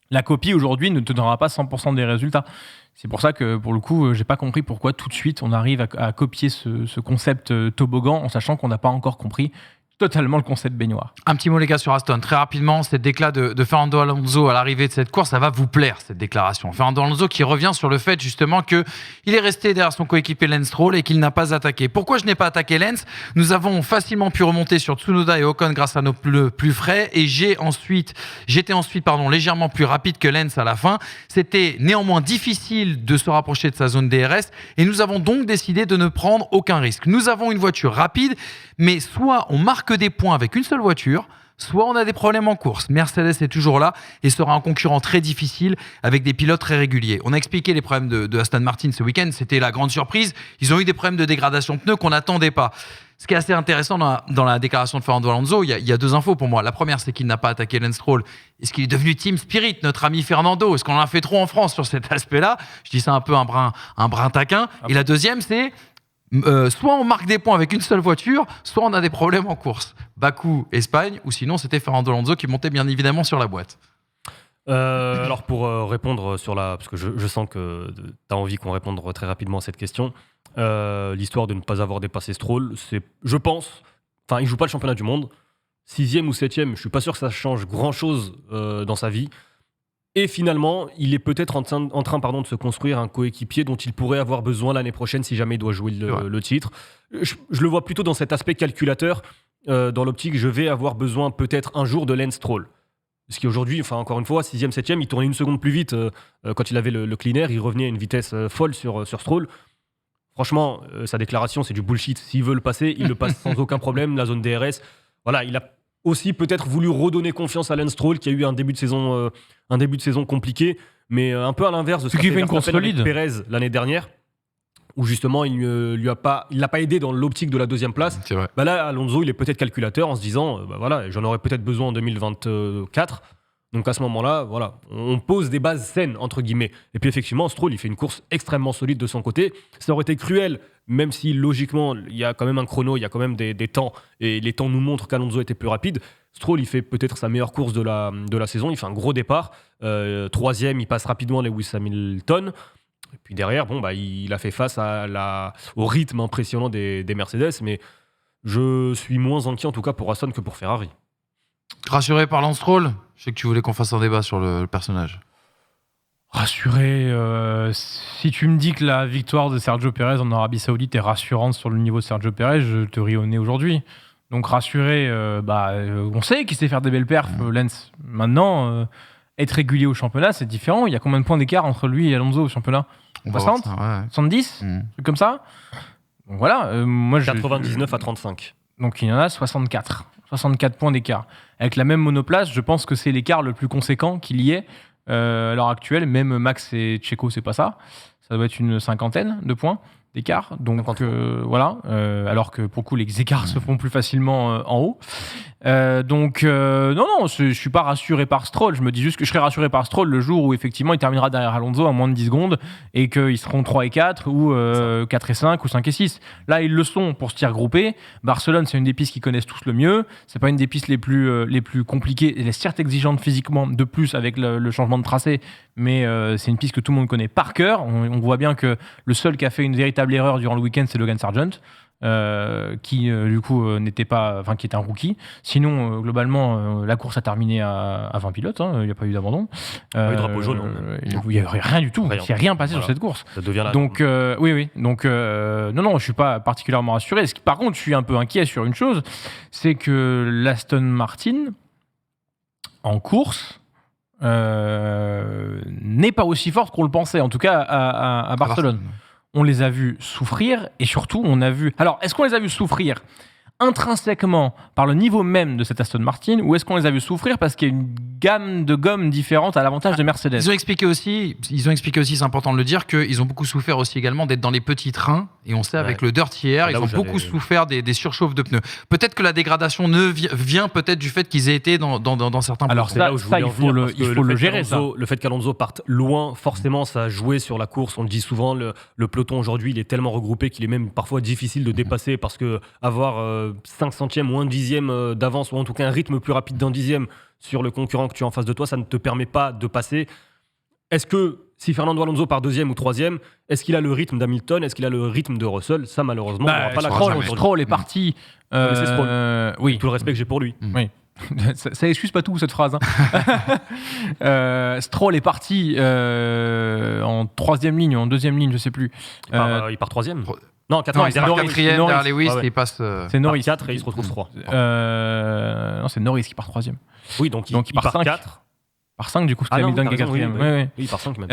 la copie aujourd'hui ne te donnera pas 100% des résultats. C'est pour ça que pour le coup, j'ai pas compris pourquoi tout de suite on arrive à copier ce concept toboggan en sachant qu'on n'a pas encore compris totalement le concept baignoire. Un petit mot les gars sur Aston, très rapidement, cette déclat de Fernando Alonso à l'arrivée de cette course, ça va vous plaire cette déclaration. Fernando Alonso qui revient sur le fait justement qu'il est resté derrière son coéquipier Lance Stroll et qu'il n'a pas attaqué. Pourquoi je n'ai pas attaqué Lance ? Nous avons facilement pu remonter sur Tsunoda et Ocon grâce à nos pneus plus frais et j'étais ensuite légèrement plus rapide que Lance à la fin. C'était néanmoins difficile de se rapprocher de sa zone DRS et nous avons donc décidé de ne prendre aucun risque. Nous avons une voiture rapide, mais soit on marque des points avec une seule voiture, soit on a des problèmes en course. Mercedes est toujours là et sera un concurrent très difficile avec des pilotes très réguliers. On a expliqué les problèmes de Aston Martin ce week-end, c'était la grande surprise. Ils ont eu des problèmes de dégradation de pneus qu'on n'attendait pas. Ce qui est assez intéressant dans la déclaration de Fernando Alonso, il y a deux infos pour moi. La première, c'est qu'il n'a pas attaqué Lance Stroll. Est-ce qu'il est devenu Team Spirit, notre ami Fernando ? Est-ce qu'on en a fait trop en France sur cet aspect-là ? Je dis ça un peu un brin taquin. Et la deuxième, c'est soit on marque des points avec une seule voiture, soit on a des problèmes en course. Bakou, Espagne, ou sinon c'était Fernando Alonso qui montait bien évidemment sur la boîte. Alors pour répondre sur parce que je sens que tu as envie qu'on réponde très rapidement à cette question, l'histoire de ne pas avoir dépassé Stroll, c'est, je pense, il joue pas le championnat du monde, 6e ou 7e, je suis pas sûr que ça change grand-chose dans sa vie. Et finalement, il est peut-être en train de se construire un coéquipier dont il pourrait avoir besoin l'année prochaine si jamais il doit jouer le titre. Je le vois plutôt dans cet aspect calculateur, dans l'optique je vais avoir besoin peut-être un jour de Lance Stroll. Parce qu'aujourd'hui, encore une fois, 6e, 7e, il tournait une seconde plus vite quand il avait le clean air, il revenait à une vitesse folle sur Stroll. Franchement, sa déclaration, c'est du bullshit. S'il veut le passer, il le passe sans aucun problème. La zone DRS, voilà, il a aussi peut-être voulu redonner confiance à Lance Stroll qui a eu un début de saison compliqué, mais un peu à l'inverse de ce qu'a fait Verstappen avec Perez l'année dernière, où justement il l'a pas aidé dans l'optique de la deuxième place. C'est vrai. Là, Alonso, il est peut-être calculateur en se disant voilà, j'en aurais peut-être besoin en 2024. Donc à ce moment-là, voilà, on pose des bases saines, entre guillemets. Et puis effectivement, Stroll, il fait une course extrêmement solide de son côté. Ça aurait été cruel, même si logiquement, il y a quand même un chrono, il y a quand même des temps, et les temps nous montrent qu'Alonso était plus rapide. Stroll, il fait peut-être sa meilleure course de la saison, il fait un gros départ. 3e, il passe rapidement Lewis Hamilton. Et puis derrière, il a fait face au rythme impressionnant des Mercedes, mais je suis moins inquiet en tout cas pour Aston que pour Ferrari. Rassuré par Lance Stroll ? Je sais que tu voulais qu'on fasse un débat sur le personnage. Rassuré, si tu me dis que la victoire de Sergio Pérez en Arabie Saoudite est rassurante sur le niveau de Sergio Pérez, je te ris au nez aujourd'hui. Donc rassuré, on sait qu'il sait faire des belles perfs, Lance. Maintenant, être régulier au championnat, c'est différent. Il y a combien de points d'écart entre lui et Alonso au championnat ? 60 ? 70 ? Truc comme ça ? Donc voilà, 99 à 35. Donc il y en a 64. 64 points d'écart. Avec la même monoplace, je pense que c'est l'écart le plus conséquent qu'il y ait à l'heure actuelle. Même Max et Checo, c'est pas ça. Ça doit être une 50aine de points d'écart. Donc voilà. Alors que pour le coup, les écarts se font plus facilement en haut. Non, je suis pas rassuré par Stroll. Je me dis juste que je serai rassuré par Stroll le jour où effectivement il terminera derrière Alonso à moins de 10 secondes et qu'ils seront 3 et 4 ou 4 et 5 ou 5 et 6. Là, ils le sont pour se tirer groupé. Barcelone, c'est une des pistes qu'ils connaissent tous le mieux. C'est pas une des pistes les plus compliquées. Elle est certes exigeante physiquement de plus avec le changement de tracé, mais c'est une piste que tout le monde connaît par cœur. On voit bien que le seul qui a fait une véritable erreur durant le week-end, c'est Logan Sargent. Qui du coup n'était pas, qui était un rookie. Sinon, globalement, la course a terminé à 20 pilotes. Il n'y a pas eu d'abandon. Il y a eu drapeau jaune. Il n'y a rien du tout. Il n'y a rien passé sur cette course. Ça devient là. Donc oui. Donc non, je suis pas particulièrement rassuré. Par contre, je suis un peu inquiet sur une chose, c'est que l'Aston Martin en course n'est pas aussi forte qu'on le pensait. En tout cas à Barcelone. On les a vus souffrir et surtout on a vu... Alors, est-ce qu'on les a vus souffrir intrinsèquement par le niveau même de cette Aston Martin, ou est-ce qu'on les a vus souffrir parce qu'il y a une gamme de gomme différente à l'avantage de Mercedes? Ils ont expliqué aussi, c'est important de le dire, qu'ils ont beaucoup souffert aussi également d'être dans les petits trains. Et on sait avec le Dirty Air, ils ont beaucoup souffert des surchauffes de pneus. Peut-être que la dégradation vient peut-être du fait qu'ils aient été dans certains. Alors ça, il faut le gérer. Le fait qu'Alonso parte loin, forcément, ça a joué sur la course. On le dit souvent, le peloton aujourd'hui, il est tellement regroupé qu'il est même parfois difficile de dépasser parce que avoir 5 centièmes ou 1 dixième d'avance, ou en tout cas un rythme plus rapide d'1 dixième sur le concurrent que tu as en face de toi, ça ne te permet pas de passer. Est-ce que si Fernando Alonso part 2e ou 3e, est-ce qu'il a le rythme d'Hamilton? Est-ce qu'il a le rythme de Russell? Ça, malheureusement, on n'aura pas la chance. Stroll est parti. Mais c'est Stroll. Oui. Tout le respect que j'ai pour lui. Oui. Ça excuse pas tout cette phrase. Stroll est parti en 3e ligne ou en 2e ligne, je sais plus. Il part 3e. Non, 4e. Non, il part 4e derrière Lewis et il passe. C'est Norris. 4 et il se retrouve 3. Non, c'est Norris qui part 3e. Oui, donc il part 5. 4. Par 5, du coup, c'est Hamilton qui est 4e. Oui, il part 5 même.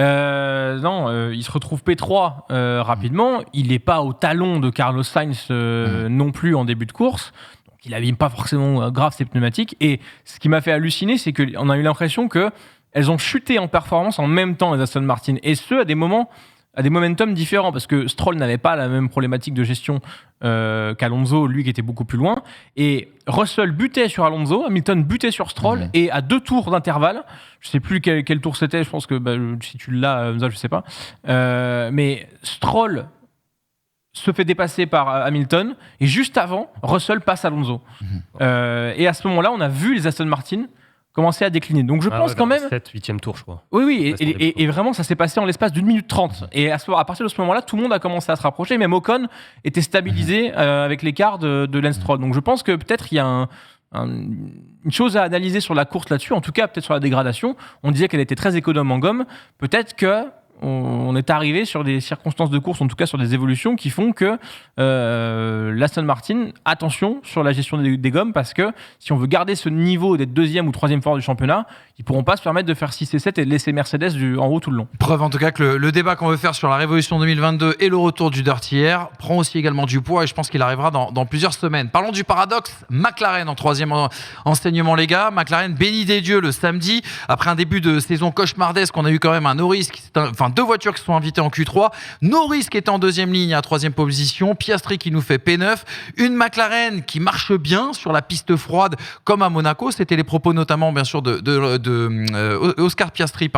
Non, il se retrouve P3 rapidement. Il n'est pas au talon de Carlos Sainz non plus en début de course. Donc, il n'abîme pas forcément grave ses pneumatiques. Et ce qui m'a fait halluciner, c'est qu'on a eu l'impression qu'elles ont chuté en performance en même temps, les Aston Martin. Et ce, à des momentum différents, parce que Stroll n'avait pas la même problématique de gestion qu'Alonso, lui qui était beaucoup plus loin. Et Russell butait sur Alonso, Hamilton butait sur Stroll, et à 2 tours d'intervalle, je ne sais plus quel tour c'était, je pense que si tu l'as, je ne sais pas, mais Stroll se fait dépasser par Hamilton, et juste avant, Russell passe Alonso. Et à ce moment-là, on a vu les Aston Martin commencer à décliner. Donc je pense quand même... 7, 8e tour, je crois. Oui, et vraiment, ça s'est passé en l'espace d'1 minute 30. Et à partir de ce moment-là, tout le monde a commencé à se rapprocher. Même Ocon était stabilisé avec l'écart de Lance Stroll. Donc je pense que peut-être il y a une chose à analyser sur la course là-dessus, en tout cas peut-être sur la dégradation. On disait qu'elle était très économe en gomme. Peut-être que on est arrivé sur des circonstances de course, en tout cas sur des évolutions qui font que l'Aston Martin, attention sur la gestion des gommes, parce que si on veut garder ce niveau d'être 2e ou 3e fort du championnat, ils ne pourront pas se permettre de faire 6 et 7 et de laisser Mercedes en haut tout le long. Preuve en tout cas que le débat qu'on veut faire sur la révolution 2022 et le retour du Dirty Air prend aussi également du poids, et je pense qu'il arrivera dans plusieurs semaines. Parlons du paradoxe McLaren en 3e enseignement, les gars. McLaren béni des dieux le samedi, après un début de saison cauchemardesque. On a eu quand même un Norris, 2 voitures qui sont invitées en Q3, Norris qui est en 2e ligne à 3e position, Piastri qui nous fait P9, une McLaren qui marche bien sur la piste froide comme à Monaco. C'était les propos notamment bien sûr de Oscar Piastri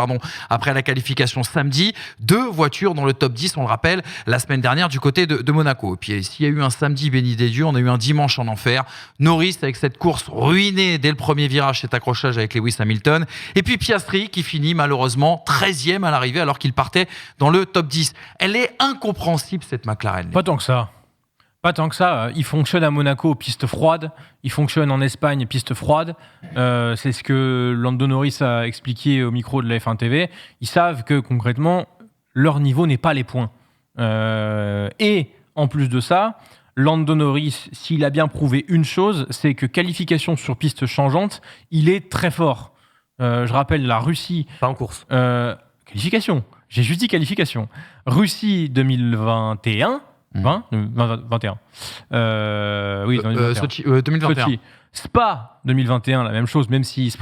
après la qualification samedi. 2 voitures dans le top 10, on le rappelle, la semaine dernière du côté de Monaco. Et puis s'il y a eu un samedi béni des dieux, on a eu un dimanche en enfer. Norris avec cette course ruinée dès le premier virage, cet accrochage avec Lewis Hamilton, et puis Piastri qui finit malheureusement 13e à l'arrivée alors qu'il partait dans le top 10. Elle est incompréhensible cette McLaren. Pas tant que ça. Il fonctionne à Monaco, piste froide. Il fonctionne en Espagne, piste froide. C'est ce que Lando Norris a expliqué au micro de la F1 TV. Ils savent que concrètement, leur niveau n'est pas les points. Et en plus de ça, Lando Norris, s'il a bien prouvé une chose, c'est que qualification sur piste changeante, il est très fort. Je rappelle la Russie. Pas en course. Qualification. J'ai juste dit qualification. Russie 2021. 2021. Oui, 2021. Sochi, 2021. Sochi. Spa 2021, la même chose, même s'il se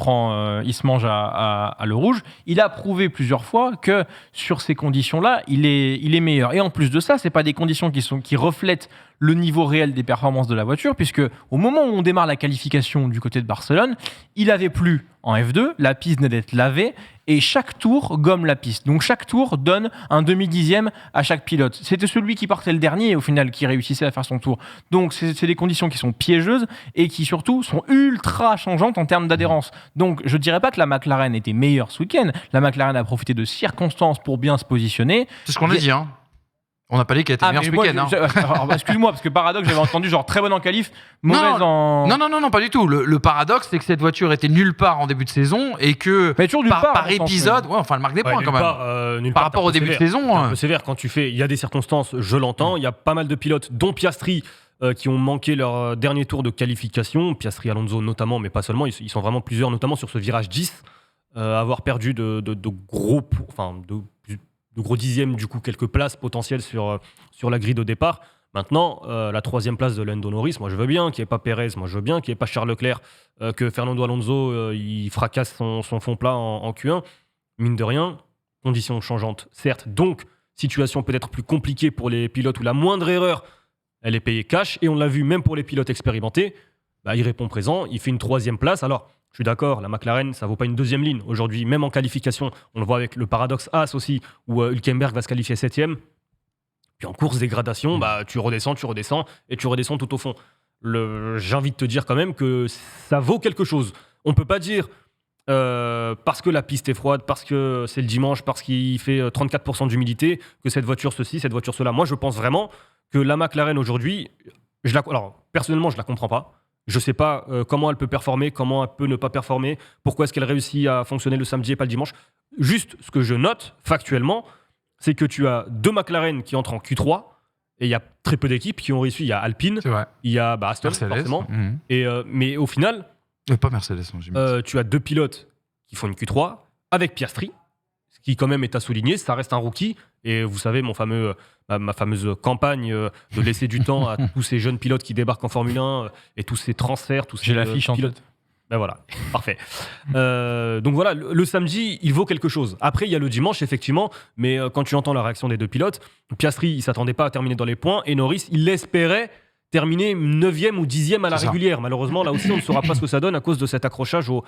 mange à le rouge. Il a prouvé plusieurs fois que sur ces conditions-là, il est meilleur. Et en plus de ça, c'est pas des conditions qui reflètent le niveau réel des performances de la voiture, puisque au moment où on démarre la qualification du côté de Barcelone, il avait plu en F2, la piste venait d'être lavée, et chaque tour gomme la piste. Donc chaque tour donne un demi-dixième à chaque pilote. C'était celui qui partait le dernier, au final, qui réussissait à faire son tour. Donc c'est des conditions qui sont piégeuses et qui surtout sont ultra changeantes en termes d'adhérence. Donc je dirais pas que la McLaren était meilleure ce week-end. La McLaren a profité de circonstances pour bien se positionner. C'est ce qu'on a dit, hein. On n'a pas dit qu'elle était meilleure ce week-end. Alors, excuse-moi, parce que paradoxe, j'avais entendu genre très bonne en qualif, mauvaise en... Non, pas du tout. Le paradoxe, c'est que cette voiture était nulle part en début de saison et que par épisode, elle marque des points quand même. Par rapport au début de saison. Un peu sévère quand tu fais. Il y a des circonstances, je l'entends. Il y a pas mal de pilotes, dont Piastri, qui ont manqué leur dernier tour de qualification. Piastri, Alonso notamment, mais pas seulement. Ils sont vraiment plusieurs, notamment sur ce virage 10, avoir perdu de gros dixièmes, du coup, quelques places potentielles sur la grille de départ. Maintenant, la 3e place de Lando Norris, moi je veux bien, qu'il n'y ait pas Pérez, moi je veux bien, qu'il n'y ait pas Charles Leclerc, que Fernando Alonso il fracasse son fond plat en Q1. Mine de rien, conditions changeantes, certes, donc situation peut-être plus compliquée pour les pilotes où la moindre erreur, elle est payée cash, et on l'a vu même pour les pilotes expérimentés, il répond présent, il fait une 3e place. Alors, je suis d'accord, la McLaren, ça ne vaut pas une 2e ligne. Aujourd'hui, même en qualification, on le voit avec le paradoxe As aussi, où Hülkenberg va se qualifier 7e. Puis en course dégradation, tu redescends et tu redescends tout au fond. J'ai envie de te dire quand même que ça vaut quelque chose. On ne peut pas dire parce que la piste est froide, parce que c'est le dimanche, parce qu'il fait 34% d'humidité, que cette voiture ceci, cette voiture cela. Moi, je pense vraiment que la McLaren aujourd'hui, alors personnellement, je ne la comprends pas. Je ne sais pas comment elle peut performer, comment elle peut ne pas performer, pourquoi est-ce qu'elle réussit à fonctionner le samedi et pas le dimanche. Juste ce que je note factuellement, c'est que tu as 2 McLaren qui entrent en Q3 et il y a très peu d'équipes qui ont réussi. Il y a Alpine, il y a Aston, Mercedes, forcément. Mais au final, pas Mercedes, tu as 2 pilotes qui font une Q3 avec Piastri, ce qui quand même est à souligner. Ça reste un rookie. Et vous savez, ma fameuse campagne de laisser du temps à tous ces jeunes pilotes qui débarquent en Formule 1 et tous ces transferts. J'ai l'affiche en tête. Ben voilà, parfait. Donc voilà, le samedi, il vaut quelque chose. Après, il y a le dimanche, effectivement, mais quand tu entends la réaction des 2 pilotes, Piastri, il ne s'attendait pas à terminer dans les points, et Norris, il espérait terminer 9e ou 10e à la régulière. Malheureusement, là aussi, on ne saura pas ce que ça donne à cause de cet accrochage au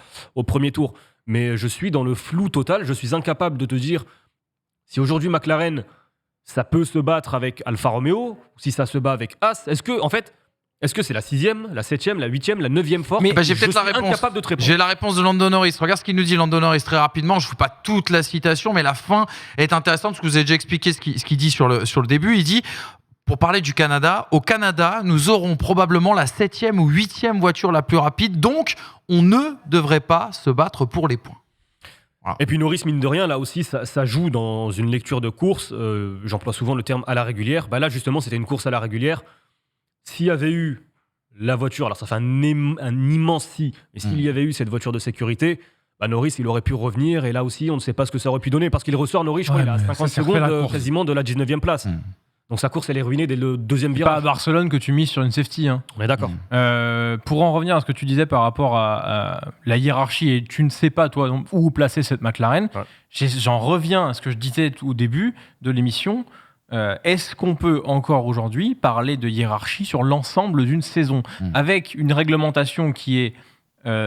premier tour. Mais je suis dans le flou total, je suis incapable de te dire si aujourd'hui McLaren, ça peut se battre avec Alfa Romeo, si ça se bat avec As. Est-ce que c'est la 6e, la 7e, la 8e, la 9e force? Mais j'ai peut-être la réponse. Incapable de te répondre. J'ai la réponse de Lando Norris. Regarde ce qu'il nous dit, Lando Norris, très rapidement. Je ne fais pas toute la citation, mais la fin est intéressante parce que vous avez déjà expliqué ce qu'il dit sur le début. Il dit, pour parler du Canada, au Canada, nous aurons probablement la 7e ou 8e voiture la plus rapide. Donc, on ne devrait pas se battre pour les points. Voilà. Et puis Norris, mine de rien, là aussi, ça joue dans une lecture de course. J'emploie souvent le terme à la régulière. Là, justement, c'était une course à la régulière. S'il y avait eu la voiture, alors ça fait un immense si, mais s'il y avait eu cette voiture de sécurité, Norris, il aurait pu revenir, et là aussi, on ne sait pas ce que ça aurait pu donner, parce qu'il ressort, Norris, je crois, il a 50 secondes quasiment de la 19e place. Donc sa course, elle est ruinée dès le 2e virage. Pas à Barcelone que tu mises sur une safety. Hein. On est d'accord. Pour en revenir à ce que tu disais par rapport à la hiérarchie, et tu ne sais pas, toi, où placer cette McLaren, j'en reviens à ce que je disais au début de l'émission. Est-ce qu'on peut encore aujourd'hui parler de hiérarchie sur l'ensemble d'une saison avec une réglementation qui est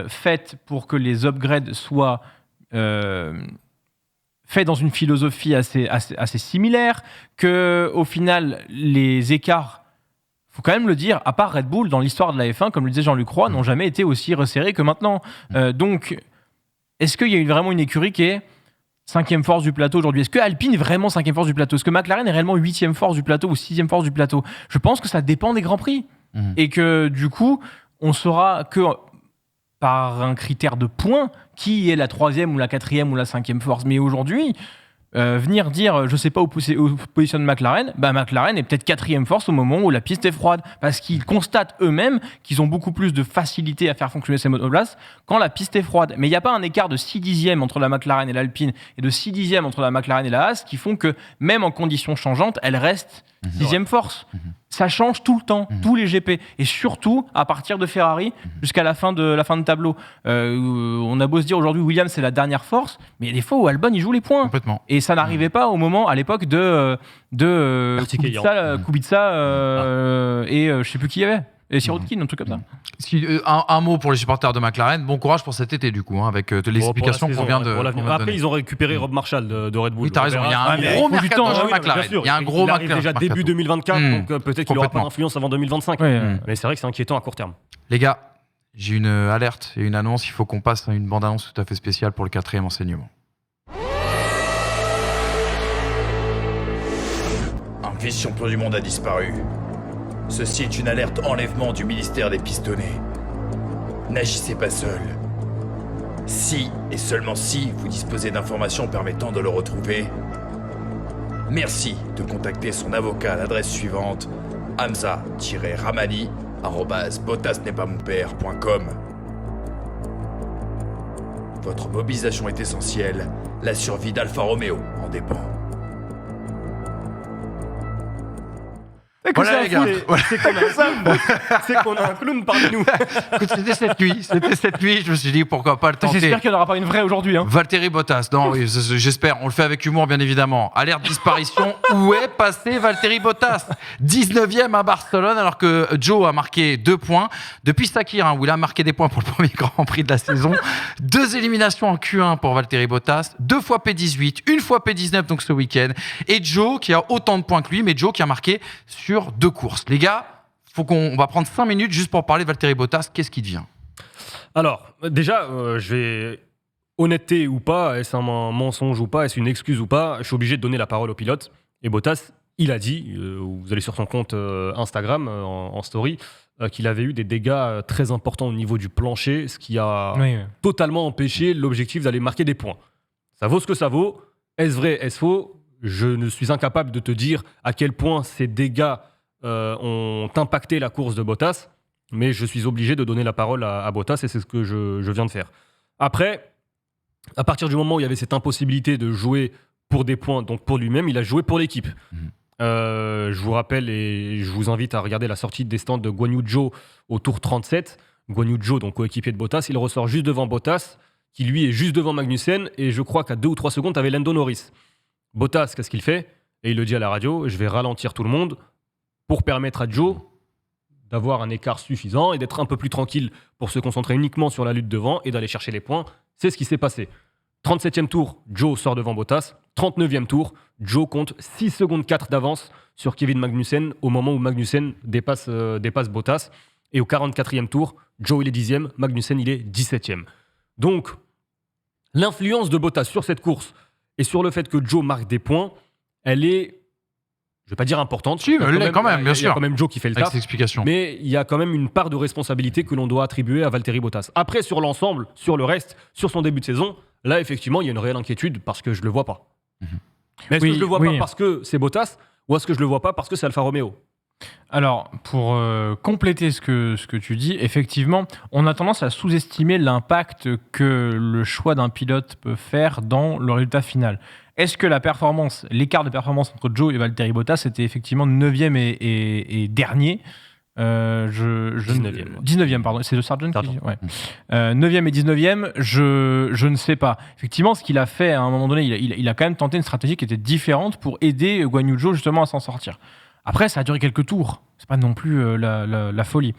faite pour que les upgrades soient faits dans une philosophie assez similaire, que au final les écarts, faut quand même le dire, à part Red Bull dans l'histoire de la F1, comme le disait Jean-Luc Roy, n'ont jamais été aussi resserrés que maintenant. Donc, est-ce qu'il y a vraiment une écurie qui est 5e force du plateau aujourd'hui? Est-ce que Alpine est vraiment 5e force du plateau? Est-ce que McLaren est réellement 8e force du plateau ou 6e force du plateau? Je pense que ça dépend des Grands Prix. Et que du coup, on saura que par un critère de points qui est la 3e ou la 4e ou la 5e force. Mais aujourd'hui, venir dire je ne sais pas où positionne McLaren, McLaren est peut-être 4e force au moment où la piste est froide, parce qu'ils constatent eux-mêmes qu'ils ont beaucoup plus de facilité à faire fonctionner ces monoplaces quand la piste est froide. Mais il n'y a pas un écart de 6 dixièmes entre la McLaren et l'Alpine et de 6 dixièmes entre la McLaren et la Haas qui font que même en conditions changeantes, elle reste 6e force. Ça change tout le temps, tous les GP, et surtout à partir de Ferrari jusqu'à la fin de tableau. On a beau se dire aujourd'hui Williams c'est la dernière force, mais il y a des fois où Albon il joue les points. Complètement. Et ça n'arrivait pas au moment, à l'époque de Kubica et je sais plus qui il y avait. Et Sirotkin, un truc comme ça. Un mot pour les supporters de McLaren. Bon courage pour cet été, du coup, avec les explications qu'on vient de Après, donner. Ils ont récupéré Rob Marshall de Red Bull. Oui, t'as raison. Il y a un gros mercato chez McLaren. Il y a un gros mercato. Il arrive déjà début 2024, donc peut-être qu'il n'aura pas Complètement. d'influence avant 2025. Mais c'est vrai que c'est inquiétant à court terme. Les gars, j'ai une alerte et une annonce. Il faut qu'on passe à une bande-annonce tout à fait spéciale pour le 4e enseignement. Un vice-champion du monde a disparu. Ceci est une alerte enlèvement du ministère des Pistonnés. N'agissez pas seul. Si, et seulement si, vous disposez d'informations permettant de le retrouver, merci de contacter son avocat à l'adresse suivante, hamza-ramani@botasnestpasmonpère.com. Votre mobilisation est essentielle, la survie d'Alfa Romeo en dépend. Voilà, les gars. C'est qu'on a un clown parmi nous. Écoute, c'était cette nuit, je me suis dit pourquoi pas le tenter. J'espère qu'il n'y en aura pas une vraie aujourd'hui. Hein. Valtteri Bottas, non, oui, j'espère, on le fait avec humour bien évidemment. Alerte disparition, où est passé Valtteri Bottas 19e à Barcelone alors que Joe a marqué 2 points. Depuis Sakir, où il a marqué des points pour le premier Grand Prix de la saison. 2 éliminations en Q1 pour Valtteri Bottas, 2 fois P18, 1 fois P19 donc ce week-end. Et Joe qui a autant de points que lui, mais Joe qui a marqué sur 2 courses. Les gars, on va prendre 5 minutes juste pour parler de Valtteri Bottas. Qu'est-ce qui devient ? Alors, déjà, je vais... Honnêteté ou pas, est-ce un mensonge ou pas, est-ce une excuse ou pas, je suis obligé de donner la parole au pilote. Et Bottas, il a dit, vous allez sur son compte Instagram, en story, qu'il avait eu des dégâts très importants au niveau du plancher, ce qui a totalement empêché l'objectif d'aller marquer des points. Ça vaut ce que ça vaut. Est-ce vrai, est-ce faux ? Je ne suis incapable de te dire à quel point ces dégâts ont impacté la course de Bottas, mais je suis obligé de donner la parole à Bottas et c'est ce que je viens de faire. Après, à partir du moment où il y avait cette impossibilité de jouer pour des points, donc pour lui-même, il a joué pour l'équipe. Je vous rappelle et je vous invite à regarder la sortie des stands de Guan Yu Zhou au tour 37. Guan Yu Zhou, donc coéquipier de Bottas, il ressort juste devant Bottas, qui lui est juste devant Magnussen, et je crois qu'à 2 ou 3 secondes, tu avais Lando Norris. Bottas, qu'est-ce qu'il fait ? Et il le dit à la radio, je vais ralentir tout le monde pour permettre à Joe d'avoir un écart suffisant et d'être un peu plus tranquille pour se concentrer uniquement sur la lutte devant et d'aller chercher les points. C'est ce qui s'est passé. 37e tour, Joe sort devant Bottas. 39e tour, Joe compte 6 secondes 4 d'avance sur Kevin Magnussen au moment où Magnussen dépasse Bottas. Et au 44e tour, Joe il est 10e, Magnussen il est 17e. Donc, l'influence de Bottas sur cette course et sur le fait que Joe marque des points, elle est, je ne vais pas dire importante. Si, mais elle l'est quand même, bien sûr. Il y a quand même Joe qui fait le Avec taf. cette explication. Mais il y a quand même une part de responsabilité que l'on doit attribuer à Valtteri Bottas. Après, sur l'ensemble, sur le reste, sur son début de saison, là, effectivement, il y a une réelle inquiétude parce que je ne le vois pas. Mais est-ce que je ne le vois pas parce que c'est Bottas ou est-ce que je ne le vois pas parce que c'est Alfa Romeo ? Alors, pour compléter ce que tu dis, effectivement, on a tendance à sous-estimer l'impact que le choix d'un pilote peut faire dans le résultat final. Est-ce que l'écart de performance entre Joe et Valtteri Bottas était effectivement 9e et dernier 19e, pardon. C'est le Sargent qui dit, ouais. 9e et 19e, je ne sais pas. Effectivement, ce qu'il a fait à un moment donné, il a quand même tenté une stratégie qui était différente pour aider Guan Yu Zhou justement à s'en sortir. Après, ça a duré quelques tours. C'est pas non plus la folie.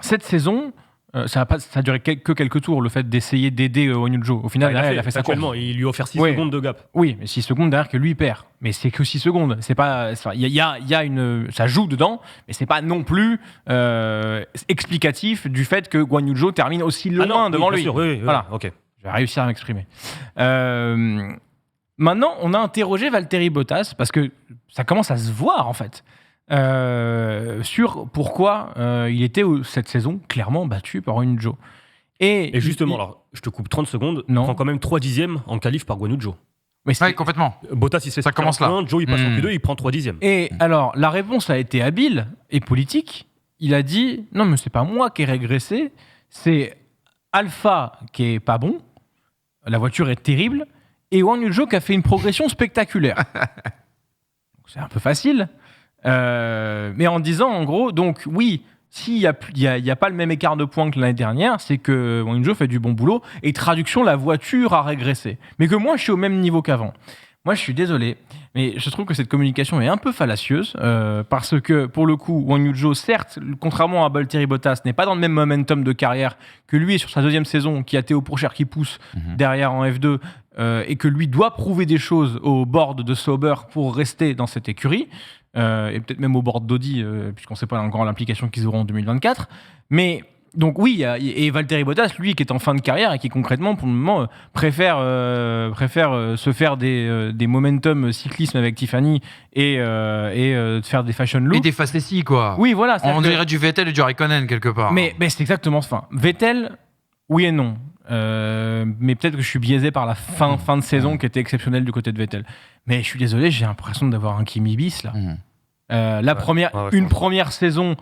Cette saison, ça a duré que quelques tours, le fait d'essayer d'aider Guan Yu Zhou. Au final, il a fait sa course. Il lui a offert 6 secondes de gap. Oui, mais 6 secondes derrière que lui perd. Mais c'est que 6 secondes. C'est pas, il y a une, ça joue dedans, mais c'est pas non plus explicatif du fait que Guan Yu Zhou termine aussi loin devant lui. Sûr, oui, voilà. Ok. Je vais réussir à m'exprimer. Maintenant, on a interrogé Valtteri Bottas parce que ça commence à se voir en fait sur pourquoi il était cette saison clairement battu par Guan Yu Zhou. Et justement, alors, je te coupe 30 secondes, il prend quand même 3 dixièmes en qualif par Guan Yu Zhou. Oui, complètement. Bottas, il se fait ça commence là. Joe, il passe en Q2, il prend 3 dixièmes. Et alors, la réponse a été habile et politique. Il a dit, non, mais c'est pas moi qui ai régressé, c'est Alpha qui est pas bon, la voiture est terrible, et Guan Yu Zhou qui a fait une progression spectaculaire. Donc, c'est un peu facile. Mais en disant, en gros, donc oui, s'il n'y a pas le même écart de points que l'année dernière, c'est que Guan Yu Zhou fait du bon boulot, et traduction, la voiture a régressé. Mais que moi, je suis au même niveau qu'avant. Moi, je suis désolé, mais je trouve que cette communication est un peu fallacieuse, parce que, pour le coup, Guan Yu Zhou, certes, contrairement à Valtteri Bottas, n'est pas dans le même momentum de carrière que lui sur sa deuxième saison, qui a Théo Pourchaire qui pousse derrière en F2, et que lui doit prouver des choses au board de Sauber pour rester dans cette écurie, et peut-être même au board d'Audi, puisqu'on ne sait pas encore l'implication qu'ils auront en 2024. Mais donc oui, et Valtteri Bottas, lui, qui est en fin de carrière et qui concrètement, pour le moment, préfère se faire des momentum cyclisme avec Tiffany et faire des fashion looks. Et des facéties, quoi. Oui, voilà. On dirait du Vettel et du Raikkonen, quelque part. Mais c'est exactement ça. Enfin, Vettel, oui et non. Mais peut-être que je suis biaisé par la fin de saison qui était exceptionnelle du côté de Vettel. Mais je suis désolé, j'ai l'impression d'avoir un Kimi bis là. Une première saison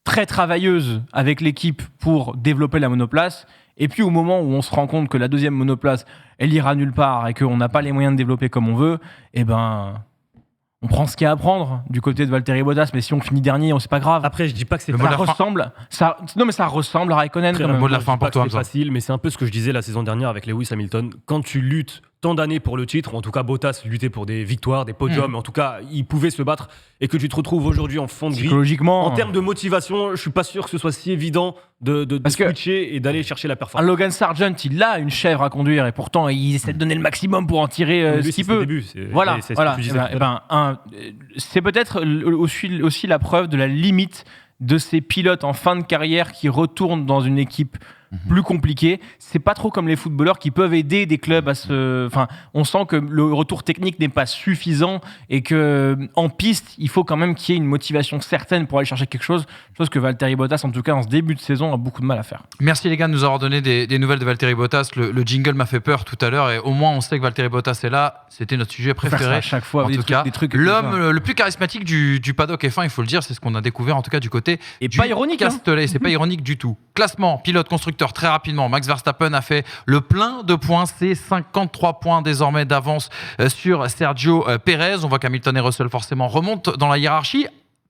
très travailleuse avec l'équipe pour développer la monoplace, et puis au moment où on se rend compte que la deuxième monoplace elle ira nulle part et qu'on n'a pas les moyens de développer comme on veut, eh ben On prend ce qu'il y a à prendre du côté de Valtteri Bottas, mais si on finit dernier, c'est pas grave. Après, je dis pas que c'est Le mot de Ça la fin. ressemble, non mais ça ressemble à Raikkonen Très quand Le même. mot de la Je fin dis pour pas toi, que c'est Hamza. facile, mais c'est un peu ce que je disais la saison dernière avec Lewis Hamilton. Quand tu luttes tant d'années pour le titre, ou en tout cas Bottas luttait pour des victoires, des podiums, en tout cas il pouvait se battre, et que tu te retrouves aujourd'hui en fond de grille. Psychologiquement, En termes de motivation, je suis pas sûr que ce soit si évident de Parce que- switcher et d'aller chercher la un performance. Logan Sargent, il a une chèvre à conduire et pourtant il essaie de donner le maximum pour en tirer Lui, ce c'est qu'il ses peut. débuts, Voilà, c'est ce que voilà. tu disais tout à l'heure. C'est peut-être aussi la preuve de la limite de ces pilotes en fin de carrière qui retournent dans une équipe plus compliquée. C'est pas trop comme les footballeurs qui peuvent aider des clubs à se. Enfin, on sent que le retour technique n'est pas suffisant et que en piste, il faut quand même qu'il y ait une motivation certaine pour aller chercher quelque chose. Chose que Valtteri Bottas, en tout cas, en ce début de saison, a beaucoup de mal à faire. Merci les gars de nous avoir donné des nouvelles de Valtteri Bottas. Le jingle m'a fait peur tout à l'heure et au moins on sait que Valtteri Bottas est là. C'était notre sujet Faire ça préféré. à chaque fois, En avec tout cas, des trucs. l'homme le plus charismatique du paddock F1, il faut le dire, c'est ce qu'on a découvert en tout cas du côté Et du pas ironique, hein. Castellet. C'est pas ironique du tout. Classement, pilote, constructeur, très rapidement. Max Verstappen a fait le plein de points. C'est 53 points désormais d'avance sur Sergio Perez. On voit qu'Hamilton et Russell forcément remontent dans la hiérarchie.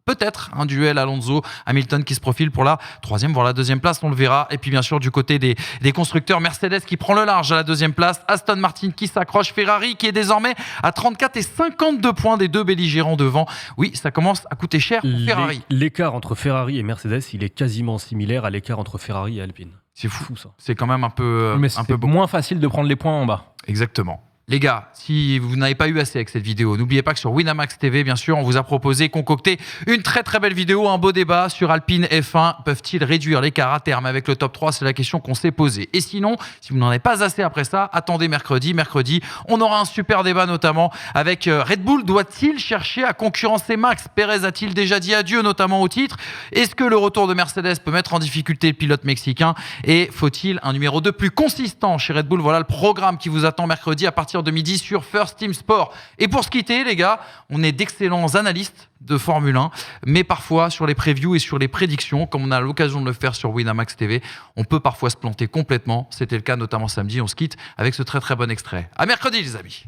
Peut-être un duel Alonso-Hamilton qui se profile pour la 3e, voire la 2e place, on le verra. Et puis bien sûr du côté des constructeurs, Mercedes qui prend le large à la 2e place, Aston Martin qui s'accroche, Ferrari qui est désormais à 34 et 52 points des deux belligérants devant. Oui, ça commence à coûter cher pour Ferrari. L'écart entre Ferrari et Mercedes, il est quasiment similaire à l'écart entre Ferrari et Alpine. C'est fou. Ça. C'est quand même un peu, Mais un peu c'est beau. moins facile de prendre les points en bas. Exactement. Les gars, si vous n'avez pas eu assez avec cette vidéo, n'oubliez pas que sur Winamax TV, bien sûr, on vous a proposé, concocté une très très belle vidéo, un beau débat sur Alpine F1. Peuvent-ils réduire l'écart à terme avec le top 3? C'est la question qu'on s'est posée. Et sinon, si vous n'en avez pas assez après ça, attendez mercredi. Mercredi, on aura un super débat notamment avec Red Bull. Doit-il chercher à concurrencer Max? Perez a-t-il déjà dit adieu, notamment au titre? Est-ce que le retour de Mercedes peut mettre en difficulté le pilote mexicain? Et faut-il un numéro 2 plus consistant chez Red Bull? Voilà le programme qui vous attend mercredi à partir de midi sur First Team Sport. Et pour se quitter, les gars, on est d'excellents analystes de Formule 1, mais parfois sur les previews et sur les prédictions, comme on a l'occasion de le faire sur Winamax TV, on peut parfois se planter complètement. C'était le cas notamment samedi. On se quitte avec ce très très bon extrait. À mercredi, les amis.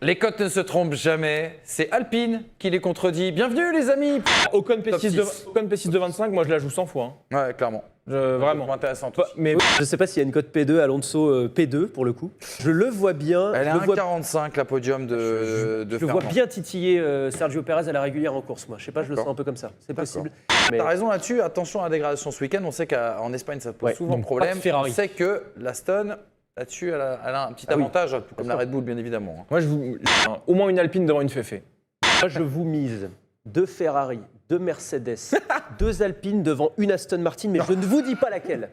Les cotes ne se trompent jamais, c'est Alpine qui les contredit. Bienvenue les amis. Ocon P6 de, six. Ocon P6 de 25, moi je la joue 100 fois. hein. Ouais, clairement. Vraiment. Intéressant. Toi, mais Je sais pas s'il y a une cote P2, Alonso P2 pour le coup. Je le vois bien. Elle est je le vois, 1,45 la podium de je le vois Fernand. bien titiller Sergio Perez à la régulière en course. Moi, je sais pas, je le sens un peu comme ça. C'est possible. Mais T'as raison là-dessus, attention à la dégradation ce week-end. On sait qu'en Espagne ça pose Ouais, souvent donc problème. pas de Ferrari. On sait que l'Aston, là-dessus, elle a un petit Ah oui. avantage, tout comme la Red Bull bien évidemment. hein. moi je vous. Au moins une Alpine devant une Féfé. moi, je vous mise 2 Ferrari, 2 Mercedes, 2 Alpines devant une Aston Martin, mais je ne vous dis pas laquelle.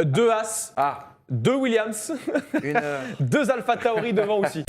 2 As, Ah, 2 Williams, une. 2 Alpha Tauri devant aussi.